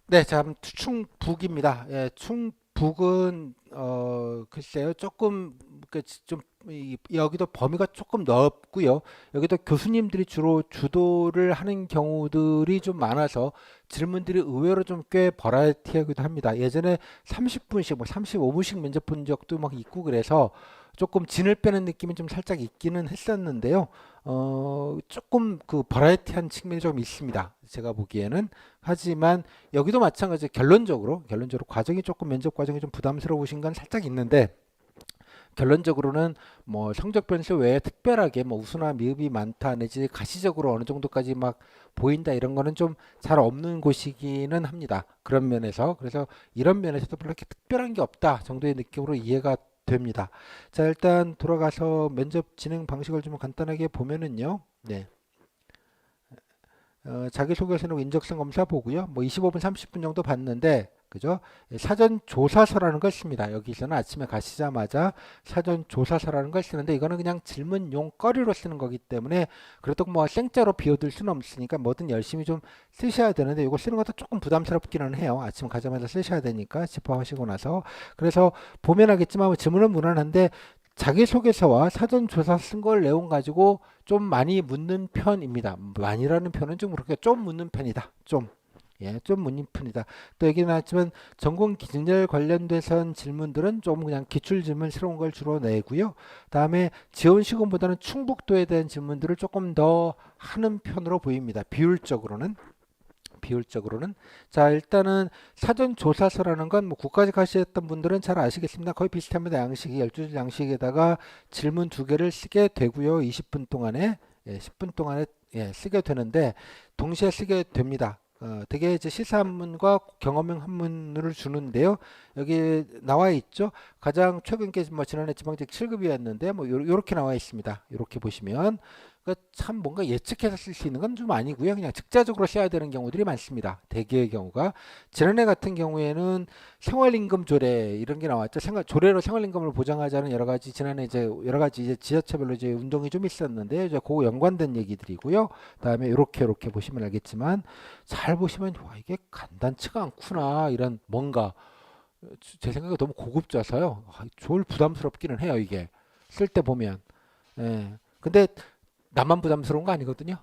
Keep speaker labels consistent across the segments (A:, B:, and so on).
A: 네, 참 충북입니다. 예, 충북은 글쎄요, 조금 좀 여기도 범위가 조금 넓고요. 여기도 교수님들이 주로 주도를 하는 경우들이 좀 많아서 질문들이 의외로 좀 꽤 버라이티하기도 합니다. 예전에 30분씩, 뭐 35분씩 면접 본 적도 막 있고 그래서 조금 진을 빼는 느낌이 좀 살짝 있기는 했었는데요. 조금 그 버라이티한 측면이 좀 있습니다. 제가 보기에는. 하지만 여기도 마찬가지 결론적으로 과정이 조금 면접 과정이 좀 부담스러우신 건 살짝 있는데 결론적으로는 뭐 성적 변수 외에 특별하게 뭐 우수나 미흡이 많다 내지 가시적으로 어느 정도까지 막 보인다 이런 거는 좀 잘 없는 곳이기는 합니다. 그런 면에서 그래서 이런 면에서도 별로 이렇게 특별한 게 없다 정도의 느낌으로 이해가 됩니다. 자, 일단 돌아가서 면접 진행 방식을 좀 간단하게 보면은요. 네. 자기소개서는 인적성 검사 보고요. 뭐 25분, 30분 정도 봤는데, 그죠? 사전 조사서라는 걸 씁니다. 여기서는 아침에 가시자마자 사전 조사서라는 걸 쓰는데, 이거는 그냥 질문 용거리로 쓰는 거기 때문에, 그래도 뭐 생짜로 비워둘 수는 없으니까 뭐든 열심히 좀 쓰셔야 되는데, 이거 쓰는 것도 조금 부담스럽기는 해요. 아침 가자마자 쓰셔야 되니까, 집합하시고 나서. 그래서 보면 알겠지만, 질문은 무난한데, 자기소개서와 사전조사 쓴 걸 내용 가지고 좀 많이 묻는 편입니다. 많이라는 표현은 좀 그렇게 좀 묻는 편이다. 좀. 예, 좀 묻는 편이다. 또 여기 나왔지만 전공 기준열 관련돼선 질문들은 좀 그냥 기출 질문스러운 걸 주로 내고요. 다음에 지원 시간보다는 충북도에 대한 질문들을 조금 더 하는 편으로 보입니다. 비율적으로는. 자, 일단은 사전조사서라는 건 뭐 국까지 가셨던 분들은 잘 아시겠습니다. 거의 비슷합니다. 양식이 12줄 양식에다가 질문 두 개를 쓰게 되고요. 20분 동안에 10분 동안에 쓰게 되는데 동시에 쓰게 됩니다. 되게 이제 시사 한문과 경험형 한문을 주는데요. 여기 나와 있죠. 가장 최근 게 뭐 지난해 지방직 7급이었는데 뭐 요렇게 나와 있습니다. 요렇게 보시면 참 뭔가 예측해서 쓸 수 있는 건 좀 아니고요. 그냥 즉자적으로 써야 되는 경우들이 많습니다. 대개의 경우가. 지난해 같은 경우에는 생활임금 조례 이런 게 나왔죠. 조례로 생활임금을 보장하자는 여러 가지 지난해 이제 여러 가지 이제 지자체별로 이제 운동이 좀 있었는데 이제 그거 연관된 얘기들이고요. 그다음에 이렇게 보시면 알겠지만 잘 보시면 와 이게 간단치가 않구나 이런 뭔가 제 생각에 너무 고급져서요. 좋을 부담스럽기는 해요 이게 쓸 때 보면. 예. 근데 나만 부담스러운 거 아니거든요.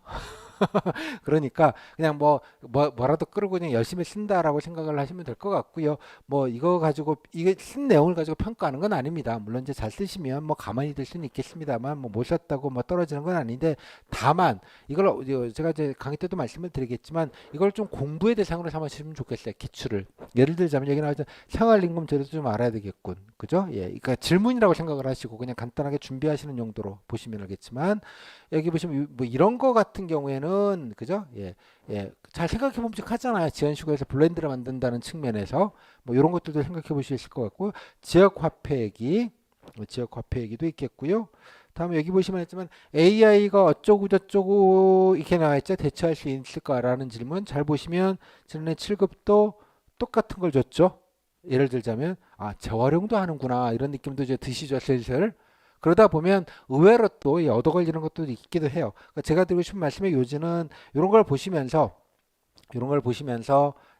A: 그러니까 그냥 뭐라도 끌고 그냥 열심히 쓴다라고 생각을 하시면 될 것 같고요. 뭐 이거 가지고 이게 쓴 내용을 가지고 평가하는 건 아닙니다. 물론 이제 잘 쓰시면 뭐 가만히 들 수는 있겠습니다만 뭐 못 썼다고 뭐 떨어지는 건 아닌데 다만 이걸 제가 이제 강의 때도 말씀을 드리겠지만 이걸 좀 공부의 대상으로 삼으시면 좋겠어요. 기출을. 예를 들자면 여기 나와있는 생활임금 제도도 좀 알아야 되겠군. 그죠? 예. 그러니까 질문이라고 생각을 하시고 그냥 간단하게 준비하시는 용도로 보시면 알겠지만 여기 보시면 뭐 이런 거 같은 경우에는 그죠? 예, 예, 잘 생각해 보면 하잖아요. 지원시구에서 블렌드를 만든다는 측면에서 뭐 이런 것들도 생각해 볼 수 있을 것 같고 지역 화폐 얘기도 있겠고요. 다음에 여기 보시면 했지만 AI가 어쩌고 저쩌고 이렇게 나와 있죠. 대처할 수 있을까라는 질문 잘 보시면 지난해 7급도 똑같은 걸 줬죠. 예를 들자면 재활용도 하는구나 이런 느낌도 이제 드시죠 슬슬. 그러다 보면 의외로 또 얻어 걸리는 것도 있기도 해요. 그러니까 제가 드리고 싶은 말씀의 요지는 이런 걸 보시면서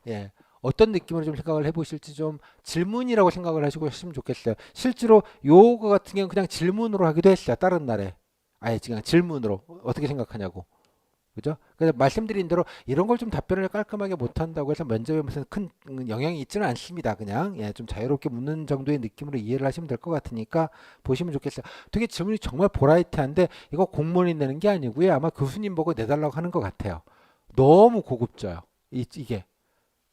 A: 예, 어떤 느낌으로 좀 생각을 해보실지 좀 질문이라고 생각을 하시고 했으면 좋겠어요. 실제로 요거 같은 경우는 그냥 질문으로 하기도 했어요. 다른 날에. 아예 그냥 질문으로 어떻게 생각하냐고. 그죠? 그래서 말씀드린 대로 이런 걸 좀 답변을 깔끔하게 못한다고 해서 면접에 무슨 큰 영향이 있지는 않습니다. 그냥 좀 자유롭게 묻는 정도의 느낌으로 이해를 하시면 될 것 같으니까 보시면 좋겠어요. 되게 질문이 정말 보라이트한데 이거 공무원이 내는 게 아니고요. 아마 교수님 보고 내달라고 하는 것 같아요. 너무 고급져요. 이게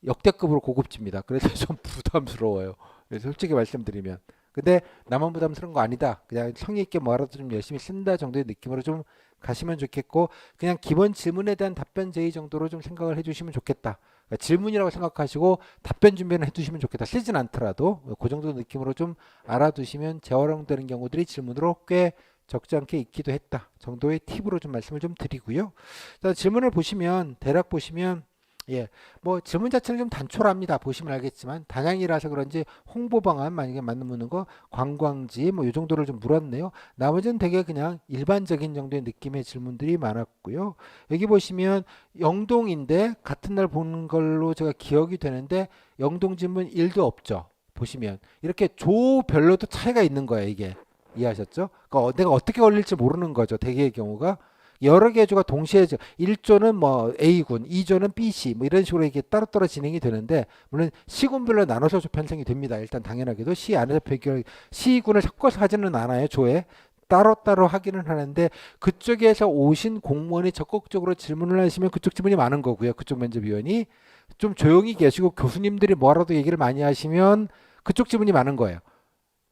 A: 역대급으로 고급집니다. 그래서 좀 부담스러워요. 그래서 솔직히 말씀드리면. 근데 나만 부담스러운 거 아니다. 그냥 성의 있게 뭐라도 좀 열심히 쓴다 정도의 느낌으로 좀 가시면 좋겠고 그냥 기본 질문에 대한 답변 제의 정도로 좀 생각을 해주시면 좋겠다. 그러니까 질문이라고 생각하시고 답변 준비는 해두시면 좋겠다. 쓰진 않더라도 그 정도 느낌으로 좀 알아두시면 재활용되는 경우들이 질문으로 꽤 적지 않게 있기도 했다 정도의 팁으로 좀 말씀을 좀 드리고요. 자, 질문을 보시면 대략 보시면 예, 뭐 질문 자체는 좀 단촐합니다. 보시면 알겠지만 단양이라서 그런지 홍보 방안 만약에 맞는 거 관광지 뭐 이 정도를 좀 물었네요. 나머지는 되게 그냥 일반적인 정도의 느낌의 질문들이 많았고요. 여기 보시면 영동인데 같은 날 보는 걸로 제가 기억이 되는데 영동 질문 1도 없죠. 보시면 이렇게 조별로도 차이가 있는 거예요, 이게. 이해하셨죠? 그러니까 내가 어떻게 걸릴지 모르는 거죠. 대개의 경우가. 여러 개의 조가 동시에 1조는 뭐 A군, 2조는 B시 뭐 이런 식으로 이게 따로따로 진행이 되는데 물론 시군별로 나눠서 편성이 됩니다. 일단 당연하게도 시 안에서 배경 시군을 섞어서 하지는 않아요. 조에 따로따로 하기는 하는데 그쪽에서 오신 공무원이 적극적으로 질문을 하시면 그쪽 질문이 많은 거고요. 그쪽 면접위원이 좀 조용히 계시고 교수님들이 뭐라도 얘기를 많이 하시면 그쪽 질문이 많은 거예요.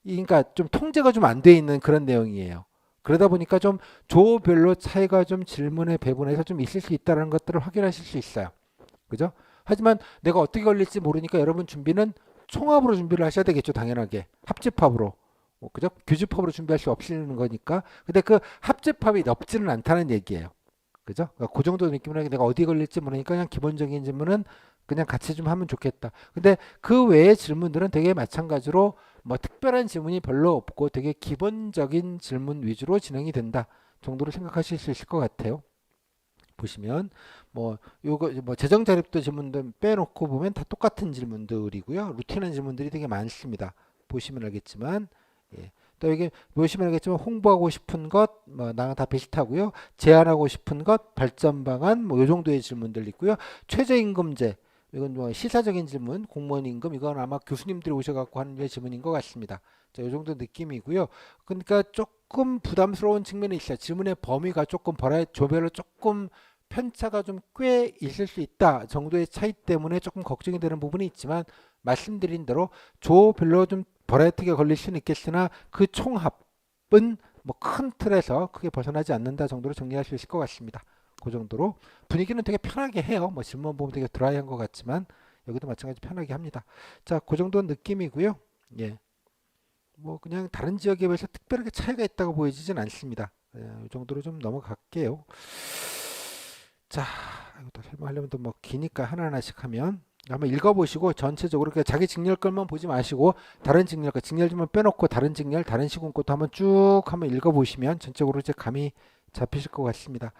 A: 그러니까 좀 통제가 좀 안 돼 있는 그런 내용이에요. 그러다 보니까 좀 조별로 차이가 좀 질문의 배분에서 좀 있을 수 있다는 것들을 확인하실 수 있어요. 그죠? 하지만 내가 어떻게 걸릴지 모르니까 여러분 준비는 총합으로 준비를 하셔야 되겠죠. 당연하게. 합집합으로. 그죠? 교집합으로 준비할 수 없는 거니까. 근데 그 합집합이 넓지는 않다는 얘기예요. 그죠? 그러니까 그 정도 느낌으로 내가 어디 걸릴지 모르니까 그냥 기본적인 질문은 그냥 같이 좀 하면 좋겠다. 근데 그 외의 질문들은 되게 마찬가지로 뭐 특별한 질문이 별로 없고 되게 기본적인 질문 위주로 진행이 된다 정도로 생각하실 수 있을 것 같아요. 보시면 뭐 요거 뭐 재정 자립도 질문들 빼놓고 보면 다 똑같은 질문들이고요. 루틴한 질문들이 되게 많습니다. 보시면 알겠지만 예. 또 여기 보시면 알겠지만 홍보하고 싶은 것, 뭐 나랑 다 비슷하고요. 제안하고 싶은 것, 발전 방안, 뭐 요 정도의 질문들 있고요. 최저임금제, 이건 뭐 시사적인 질문, 공무원 임금, 이건 아마 교수님들이 오셔갖고 하는 질문인 것 같습니다. 자, 요 정도 느낌이고요. 그러니까 조금 부담스러운 측면이 있어요. 질문의 범위가 조금 조별로 조금 편차가 좀 꽤 있을 수 있다 정도의 차이 때문에 조금 걱정이 되는 부분이 있지만 말씀드린 대로 조별로 좀 버라이어티가 걸릴 수는 있겠으나 그 총합은 뭐 큰 틀에서 크게 벗어나지 않는다 정도로 정리할 수 있을 것 같습니다. 그 정도로 분위기는 되게 편하게 해요. 뭐 질문 보면 되게 드라이한 것 같지만 여기도 마찬가지 편하게 합니다. 자, 그 정도 느낌이고요. 예, 뭐 그냥 다른 지역에 비해서 특별하게 차이가 있다고 보이지는 않습니다. 예, 이 정도로 좀 넘어갈게요. 자, 이것도 설명하려면 또 뭐 기니까 하나하나씩 하면 한번 읽어보시고 전체적으로 자기 직렬 것만 보지 마시고 다른 직렬, 직렬 좀 빼놓고 다른 직렬, 다른 시군 것도 한번 쭉 한번 읽어보시면 전적으로 이제 감이 잡히실 것 같습니다.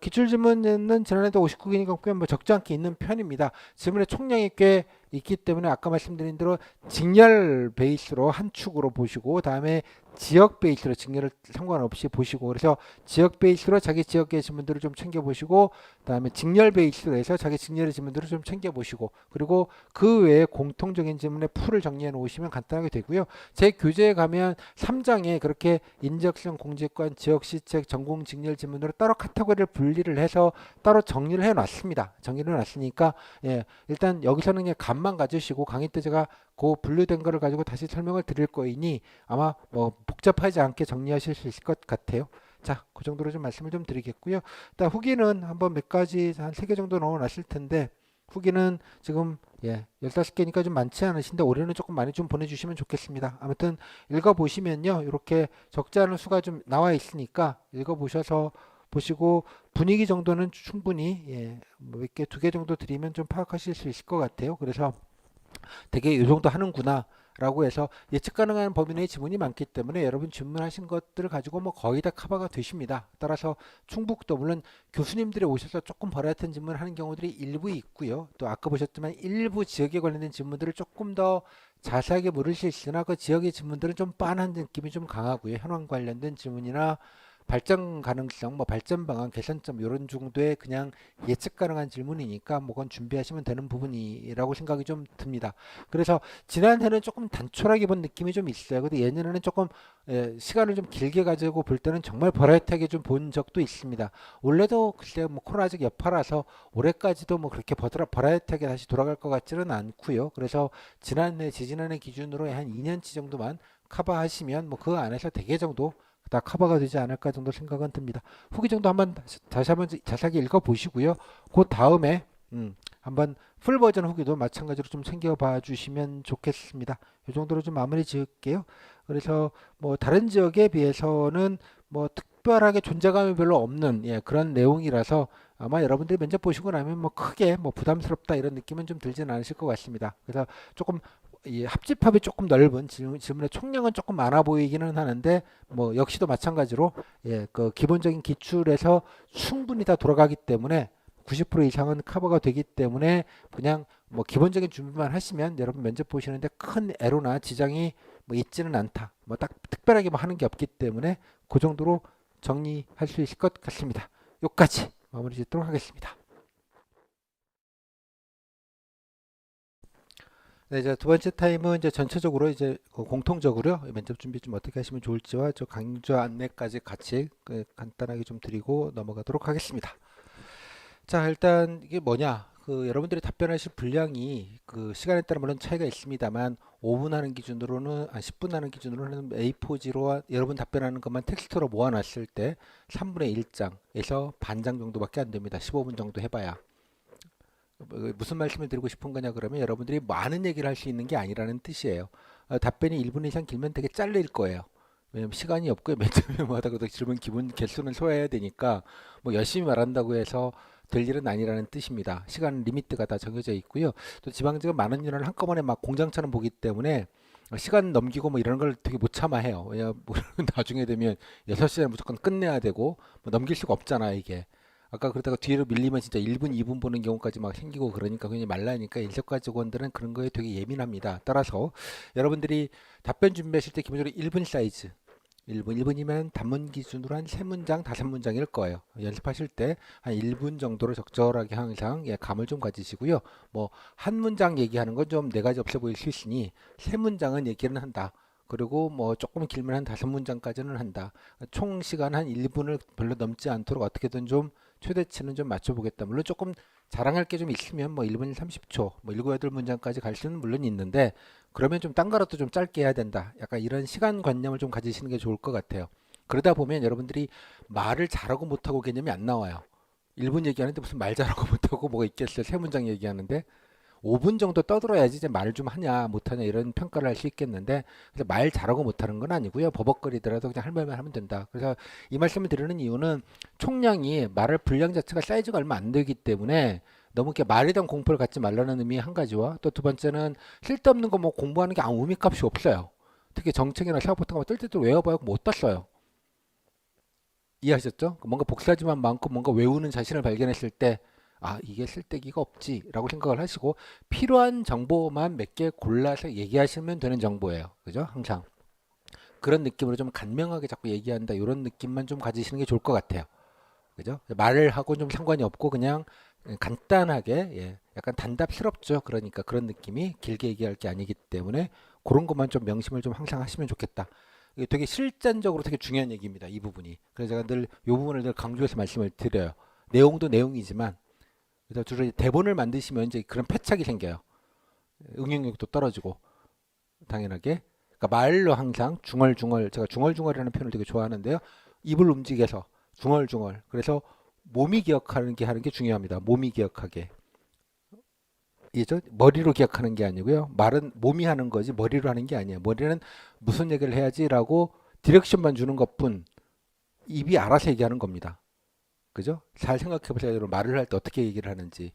A: 기출지문은 지난해도 59개니까 꽤 뭐 적지 않게 있는 편입니다. 지문의 총량이 꽤 있기 때문에 아까 말씀드린 대로 직렬 베이스로 한 축으로 보시고 다음에 지역 베이스로 직렬을 상관없이 보시고 그래서 지역 베이스로 자기 지역의 지문들을 좀 챙겨보시고 다음에 직렬 베이스로 해서 자기 직렬의 지문들을 좀 챙겨보시고 그리고 그 외에 공통적인 지문의 풀을 정리해 놓으시면 간단하게 되고요. 제 교재에 가면 3장에 그렇게 인적성 공직관 지역시책 전공 직렬 지문으로 따로 카테고리를 분리를 해서 따로 정리를 해 놨습니다. 정리를 해 놨으니까 예, 일단 여기서는 그냥 감만 가지시고 강의 때 제가 그 분류된 거를 가지고 다시 설명을 드릴 거이니 아마 뭐 복잡하지 않게 정리하실 수 있을 것 같아요. 자, 그 정도로 좀 말씀을 좀 드리겠고요. 일단 후기는 한번 몇 가지 한 3개 정도 넣어놨을 텐데 후기는 지금 15개니까 좀 많지 않으신데 올해는 조금 많이 좀 보내주시면 좋겠습니다. 아무튼 읽어보시면요. 이렇게 적지 않은 수가 좀 나와 있으니까 읽어보셔서 보시고 분위기 정도는 충분히 몇 개, 2개 정도 드리면 좀 파악하실 수 있을 것 같아요. 그래서 되게 이 정도 하는구나 라고 해서 예측 가능한 범위 내의 지문이 많기 때문에 여러분 질문하신 것들을 가지고 뭐 거의 다 커버가 되십니다. 따라서 충북도 물론 교수님들이 오셔서 조금 버라이어티한 질문을 하는 경우들이 일부 있고요. 또 아까 보셨지만 일부 지역에 관련된 질문들을 조금 더 자세하게 물을 수 있으나 그 지역의 질문들은 좀 빤한 느낌이 좀 강하고요. 현황 관련된 질문이나 발전 가능성, 뭐 발전 방안, 개선점 이런 정도의 그냥 예측 가능한 질문이니까 뭐 그건 준비하시면 되는 부분이라고 생각이 좀 듭니다. 그래서 지난해는 조금 단촐하게 본 느낌이 좀 있어요. 근데 예년에는 조금 시간을 좀 길게 가지고 볼 때는 정말 버라이어티하게 좀 본 적도 있습니다. 올해도 글쎄요, 뭐 코로나 아직 여파라서 올해까지도 뭐 그렇게 버라이어티하게 다시 돌아갈 것 같지는 않고요. 그래서 지난해, 지지난해 기준으로 한 2년치 정도만 커버하시면 뭐 그 안에서 대개 정도 다 커버가 되지 않을까 정도 생각은 듭니다. 후기 정도 한번 다시 한번 자세하게 읽어보시고요. 그 다음에 한번 풀 버전 후기도 마찬가지로 좀 챙겨봐 주시면 좋겠습니다. 이 정도로 좀 마무리 지을게요. 그래서 뭐 다른 지역에 비해서는 뭐 특별하게 존재감이 별로 없는 그런 내용이라서 아마 여러분들이 면접 보시고 나면 뭐 크게 뭐 부담스럽다 이런 느낌은 좀 들지는 않으실 것 같습니다. 그래서 조금 이 합집합이 조금 넓은 질문의 총량은 조금 많아 보이기는 하는데 뭐 역시도 마찬가지로 그 기본적인 기출에서 충분히 다 돌아가기 때문에 90% 이상은 커버가 되기 때문에 그냥 뭐 기본적인 준비만 하시면 여러분 면접 보시는데 큰 애로나 지장이 뭐 있지는 않다. 뭐 딱 특별하게 뭐 하는 게 없기 때문에 그 정도로 정리할 수 있을 것 같습니다. 여기까지 마무리 짓도록 하겠습니다. 네, 이제 두 번째 타임은 이제 전체적으로 이제 공통적으로요. 면접 준비 좀 어떻게 하시면 좋을지와 저 강좌 안내까지 같이 간단하게 좀 드리고 넘어가도록 하겠습니다. 자, 일단 이게 뭐냐? 여러분들이 답변하실 분량이 그 시간에 따라 물론 차이가 있습니다만 5분 하는 기준으로는 10분 하는 기준으로는 A4지로 여러분 답변하는 것만 텍스트로 모아놨을 때 3분의 1장에서 반 장 정도밖에 안 됩니다. 15분 정도 해봐야. 무슨 말씀을 드리고 싶은 거냐 그러면 여러분들이 많은 얘기를 할 수 있는 게 아니라는 뜻이에요. 답변이 1분 이상 길면 되게 잘릴 거예요. 왜냐면 시간이 없고요. 맨처음마다 그 질문 기본 개수는 소화해야 되니까 뭐 열심히 말한다고 해서 될 일은 아니라는 뜻입니다. 시간 리미트가 다 정해져 있고요. 또 지방직은 많은 인원을 한꺼번에 막 공장처럼 보기 때문에 시간 넘기고 뭐 이런 걸 되게 못 참아해요. 왜냐 나중에 되면 6시에 무조건 끝내야 되고 뭐 넘길 수가 없잖아 이게. 아까 그러다가 뒤로 밀리면 진짜 1분, 2분 보는 경우까지 막 생기고 그러니까 굉장히 말라니까 인사과 직원들은 그런 거에 되게 예민합니다. 따라서 여러분들이 답변 준비하실 때 기본적으로 1분 사이즈 1분이면 단문 기준으로 한 3문장, 5문장일 거예요. 연습하실 때 한 1분 정도로 적절하게 항상 감을 좀 가지시고요. 뭐 한 문장 얘기하는 건 좀 네 가지 없어 보일 수 있으니 3문장은 얘기는 한다. 그리고 뭐 조금 길면 한 5문장까지는 한다. 총 시간 한 1분을 별로 넘지 않도록 어떻게든 좀 최대치는 좀 맞춰보겠다. 물론 조금 자랑할 게 좀 있으면 뭐 1분 30초, 뭐 7, 8문장까지 갈 수는 물론 있는데 그러면 좀 딴 거라도 좀 짧게 해야 된다. 약간 이런 시간관념을 좀 가지시는 게 좋을 것 같아요. 그러다 보면 여러분들이 말을 잘하고 못하고 개념이 안 나와요. 1분 얘기하는데 무슨 말 잘하고 못하고 뭐가 있겠어요. 3문장 얘기하는데 5분 정도 떠들어야지 이제 말을 좀 하냐 못하냐 이런 평가를 할 수 있겠는데 그래서 말 잘하고 못하는 건 아니고요. 버벅거리더라도 그냥 할 말만 하면 된다. 그래서 이 말씀을 드리는 이유는 총량이 말할 분량 자체가 사이즈가 얼마 안 되기 때문에 너무 이렇게 말에 대한 공포를 갖지 말라는 의미 한 가지와 또 두 번째는 쓸데없는 거 뭐 공부하는 게 아무 의미값이 없어요. 특히 정책이나 사업 같은 거 뜰때도 외워봐야 못 땄어요. 이해하셨죠? 뭔가 복사지만 많고 뭔가 외우는 자신을 발견했을 때 이게 쓸데기가 없지라고 생각을 하시고 필요한 정보만 몇 개 골라서 얘기하시면 되는 정보예요. 그죠? 항상. 그런 느낌으로 좀 간명하게 자꾸 얘기한다. 이런 느낌만 좀 가지시는 게 좋을 것 같아요. 그죠? 말을 하고 좀 상관이 없고 그냥 간단하게 약간 단답스럽죠. 그러니까 그런 느낌이 길게 얘기할 게 아니기 때문에 그런 것만 좀 명심을 좀 항상 하시면 좋겠다. 이게 되게 실전적으로 되게 중요한 얘기입니다. 이 부분이. 그래서 제가 늘 이 부분을 늘 강조해서 말씀을 드려요. 내용도 내용이지만 그래서 주로 대본을 만드시면 이제 그런 패착이 생겨요. 응용력도 떨어지고 당연하게. 그러니까 말로 항상 중얼중얼 제가 중얼중얼이라는 표현을 되게 좋아하는데요. 입을 움직여서 중얼중얼. 그래서 몸이 기억하는 게 하는 게 중요합니다. 몸이 기억하게. 이죠? 머리로 기억하는 게 아니고요. 말은 몸이 하는 거지 머리로 하는 게 아니에요. 머리는 무슨 얘기를 해야지라고 디렉션만 주는 것뿐 입이 알아서 얘기하는 겁니다. 그죠? 잘 생각해 보세요. 여러분 말을 할 때 어떻게 얘기를 하는지.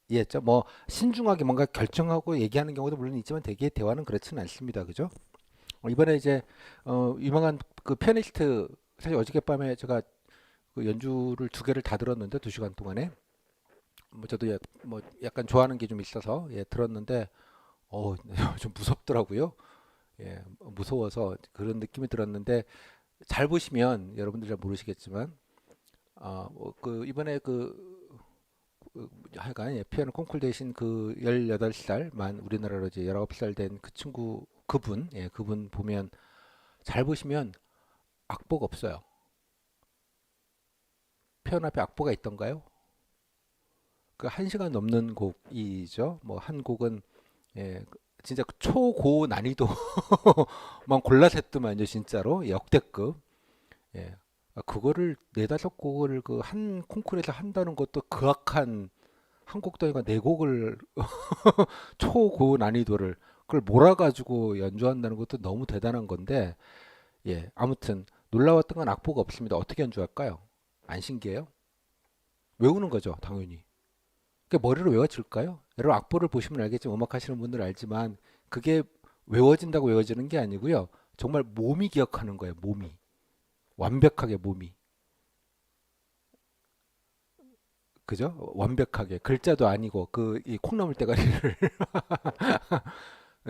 A: 이해했죠? 뭐 신중하게 뭔가 결정하고 얘기하는 경우도 물론 있지만 대개 대화는 그렇지는 않습니다. 그죠? 이번에 이제 유명한 그 피아니스트 사실 어저께밤에 제가 그 연주를 두 개를 다 들었는데 2시간 동안에 뭐 저도 뭐 약간 좋아하는 게 좀 있어서 들었는데 좀 무섭더라고요. 무서워서 그런 느낌이 들었는데 잘 보시면 여러분들 잘 모르시겠지만 그 이번에 하여간 피아노 콩쿨 대신 그 18살 만 우리나라로 이제 19살 된 그 친구 그분 보면 잘 보시면 악보가 없어요. 피아노 앞에 악보가 있던가요? 그 1시간 넘는 곡이죠. 뭐 한 곡은 진짜 초고 난이도만 골라서 했더만요, 진짜로 역대급. 예. 그거를 네다섯 곡을 그 한 콩쿠르에서 한다는 것도 극악한 한 곡도 아니고 네 곡을 초고 난이도를 그걸 몰아가지고 연주한다는 것도 너무 대단한 건데 아무튼 놀라웠던 건 악보가 없습니다. 어떻게 연주할까요? 안 신기해요? 외우는 거죠, 당연히. 그게 머리로 외워질까요? 여러분 악보를 보시면 알겠지만 음악 하시는 분들 알지만 그게 외워진다고 외워지는 게 아니고요. 정말 몸이 기억하는 거예요. 몸이. 완벽하게 몸이. 그죠? 완벽하게. 글자도 아니고 그 이 콩나물 대가리를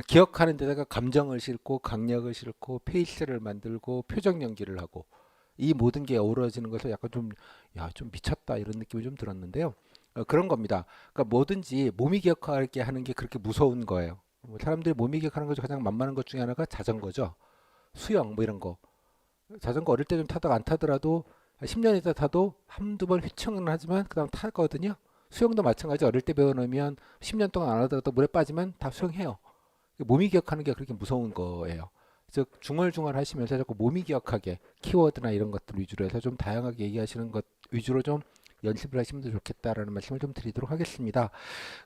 A: 기억하는 데다가 감정을 싣고 강약을 싣고 페이스를 만들고 표정 연기를 하고 이 모든 게 어우러지는 것을 약간 좀, 야, 좀 미쳤다 이런 느낌이 좀 들었는데요. 그런 겁니다. 그러니까 뭐든지 몸이 기억하게 하는 게 그렇게 무서운 거예요. 뭐 사람들이 몸이 기억하는 것 중 가장 만만한 것 중에 하나가 자전거죠. 수영 뭐 이런 거. 자전거 어릴 때 좀 타다가 안 타더라도 10년 있다 타도 한두 번 휘청은 하지만 그다음 타거든요. 수영도 마찬가지. 어릴 때 배워놓으면 10년 동안 안 하더라도 물에 빠지면 다 수영해요. 몸이 기억하는 게 그렇게 무서운 거예요. 즉 중얼중얼 하시면서 자꾸 몸이 기억하게 키워드나 이런 것들 위주로 해서 좀 다양하게 얘기하시는 것 위주로 좀 연습을 하시면 더 좋겠다라는 말씀을 좀 드리도록 하겠습니다.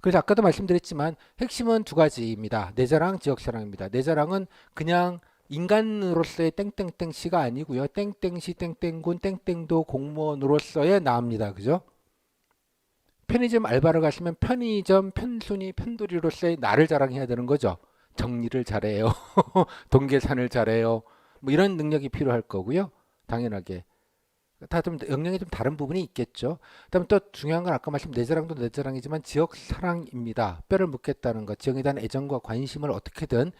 A: 그래서 아까도 말씀드렸지만 핵심은 두 가지입니다. 내 자랑, 지역 자랑입니다. 내 자랑은 그냥 인간으로서의 땡땡땡시가 아니고요. 땡땡시, 땡땡군, 땡땡도 공무원으로서의 나입니다. 그죠? 편의점 알바를 가시면 편의점 편순이 편돌이로서의 나를 자랑해야 되는 거죠. 정리를 잘해요. 동계산을 잘해요. 뭐 이런 능력이 필요할 거고요. 당연하게. 다 좀 역량이 좀 다른 부분이 있겠죠. 그다음에 또 중요한 건 아까 말씀 내 자랑도 내 자랑이지만 지역 사랑입니다. 뼈를 묻겠다는 것, 지역에 대한 애정과 관심을 어떻게든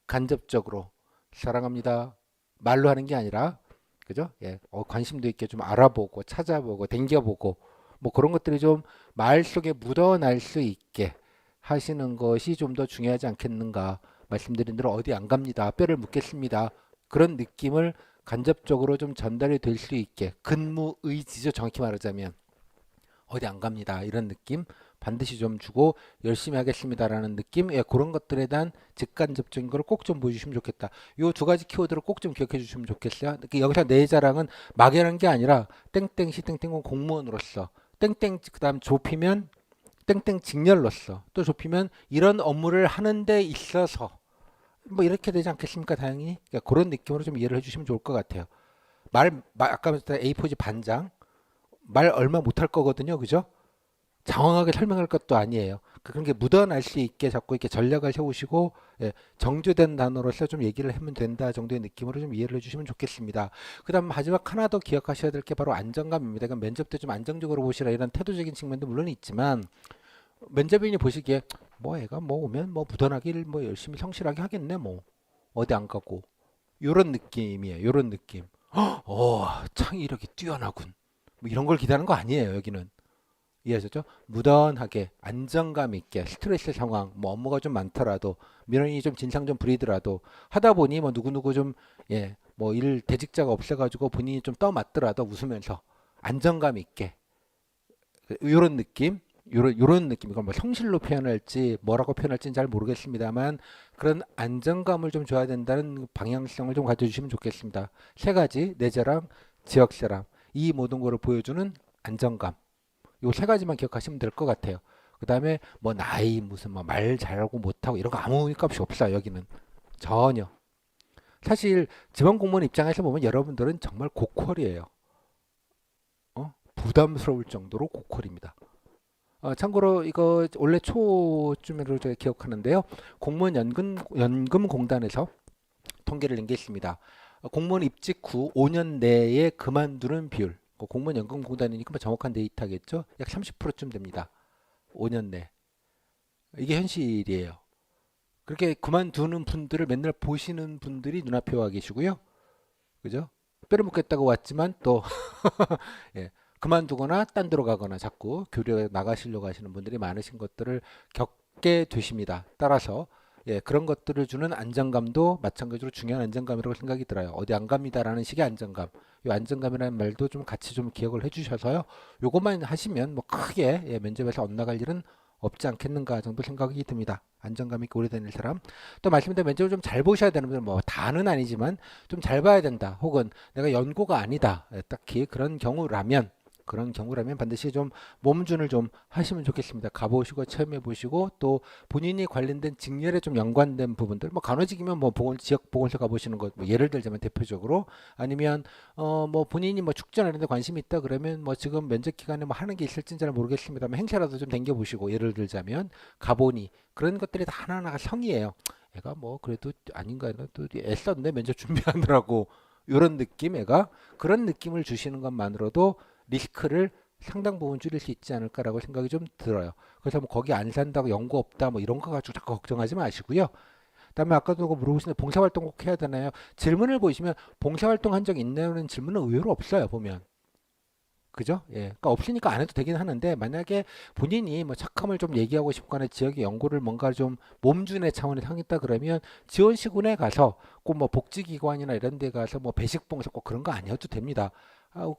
A: 직간접적으로 사랑합니다. 말로 하는 게 아니라 그죠? 예, 관심도 있게 좀 알아보고 찾아보고 댕겨보고 뭐 그런 것들이 좀 말 속에 묻어날 수 있게 하시는 것이 좀 더 중요하지 않겠는가. 말씀드린 대로 어디 안 갑니다. 뼈를 묻겠습니다. 그런 느낌을 간접적으로 좀 전달이 될 수 있게 근무 의지죠. 정확히 말하자면 어디 안 갑니다. 이런 느낌 반드시 좀 주고 열심히 하겠습니다라는 느낌. 예, 그런 것들에 대한 직간접적인 걸 꼭 좀 보여주시면 좋겠다. 요 두 가지 키워드를 꼭 좀 기억해 주시면 좋겠어요. 여기서 내 자랑은 막연한 게 아니라 땡땡시 땡땡공 공무원으로서 땡땡 그다음 좁히면 땡땡 직렬로서 또 좁히면 이런 업무를 하는 데 있어서 뭐 이렇게 되지 않겠습니까? 다행히 그러니까 그런 느낌으로 좀 이해를 해주시면 좋을 것 같아요. 아까 말했던 A4지 반장 말 얼마 못할 거거든요, 그죠? 장황하게 설명할 것도 아니에요. 그런 게 묻어날 수 있게 자꾸 이렇게 전략을 세우시고 예, 정제된 단어로서 좀 얘기를 하면 된다 정도의 느낌으로 좀 이해를 해주시면 좋겠습니다. 그다음 마지막 하나 더 기억하셔야 될 게 바로 안정감입니다. 그러니까 면접 때 좀 안정적으로 보시라 이런 태도적인 측면도 물론 있지만 면접인이 보시기에 뭐 애가 뭐 오면 뭐 무던하길 뭐 열심히 성실하게 하겠네 뭐 어디 안 가고 요런 느낌이에요. 요런 느낌. 창의력이 뛰어나군. 뭐 이런 걸 기대하는 거 아니에요. 여기는. 이해하셨죠? 무던하게 안정감 있게 스트레스 상황 뭐 업무가 좀 많더라도 민원이 좀 진상 좀 부리더라도 하다 보니 뭐 누구누구 좀 예 뭐 일 대직자가 없어가지고 본인이 좀 떠맡더라도 웃으면서 안정감 있게 요런 느낌 요런 느낌 이걸 뭐 성실로 표현할지 뭐라고 표현할지는 잘 모르겠습니다만 그런 안정감을 좀 줘야 된다는 방향성을 좀 가져주시면 좋겠습니다. 세 가지 내 자랑 지역사랑 이 모든 거를 보여주는 안정감 요 세 가지만 기억하시면 될 것 같아요. 그 다음에 뭐 나이 무슨 뭐 말 잘하고 못하고 이런 거 아무 값이 없어요. 여기는 전혀. 사실 지방 공무원 입장에서 보면 여러분들은 정말 고퀄이에요. 부담스러울 정도로 고퀄입니다. 참고로 이거 원래 초쯤으로 제가 기억하는데요. 공무원 연금공단에서 통계를 낸 게 있습니다. 공무원 입직 후 5년 내에 그만두는 비율. 공무원 연금공단이니까 뭐 정확한 데이터겠죠. 약 30%쯤 됩니다. 5년 내. 이게 현실이에요. 그렇게 그만두는 분들을 맨날 보시는 분들이 눈앞에 와 계시고요. 그죠? 뼈를 묻겠다고 왔지만 또 예, 그만두거나 딴 데로 가거나 자꾸 교류에 나가시려고 하시는 분들이 많으신 것들을 겪게 되십니다. 따라서 예, 그런 것들을 주는 안정감도 마찬가지로 중요한 안정감이라고 생각이 들어요. 어디 안 갑니다라는 식의 안정감. 이 안정감이라는 말도 좀 같이 좀 기억을 해주셔서요. 요것만 하시면 뭐 크게 예, 면접에서 엇나갈 일은 없지 않겠는가 정도 생각이 듭니다. 안정감이 오래 다닐 사람. 또 말씀드린 면접을 좀 잘 보셔야 되는 분들 뭐 다는 아니지만 좀 잘 봐야 된다. 혹은 내가 연고가 아니다. 예, 딱히 그런 경우라면 그런 경우라면 반드시 좀 몸준을 좀 하시면 좋겠습니다. 가보시고 체험해 보시고 또 본인이 관련된 직렬에 좀 연관된 부분들 뭐 간호직이면 뭐 지역 보건소 가보시는 것 뭐 예를 들자면 대표적으로 아니면 뭐 본인이 뭐 축제나 이런 데 관심이 있다 그러면 뭐 지금 면접 기간에 뭐 하는 게 있을지는 잘 모르겠습니다만 행사라도 좀 댕겨 보시고 예를 들자면 가보니 그런 것들이 다 하나하나가 성이에요. 애가 뭐 그래도 아닌가 또 애썼네 면접 준비하느라고 이런 느낌 애가 그런 느낌을 주시는 것만으로도 리스크를 상당 부분 줄일 수 있지 않을까라고 생각이 좀 들어요. 그래서 뭐 거기 안 산다고 연구 없다 뭐 이런 거 가지고 자꾸 걱정하지 마시고요. 그다음에 아까도 물어보시는데 봉사활동 꼭 해야 되나요? 질문을 보시면 봉사활동 한 적 있나요는 질문은 의외로 없어요 보면. 그죠? 예. 그러니까 없으니까 안 해도 되긴 하는데 만약에 본인이 뭐 착함을 좀 얘기하고 싶거나 지역의 연구를 뭔가 좀 몸준의 차원에서 하겠다 그러면 지원시군에 가서 꼭 뭐 복지기관이나 이런 데 가서 뭐 배식봉사 꼭 그런 거 아니어도 됩니다.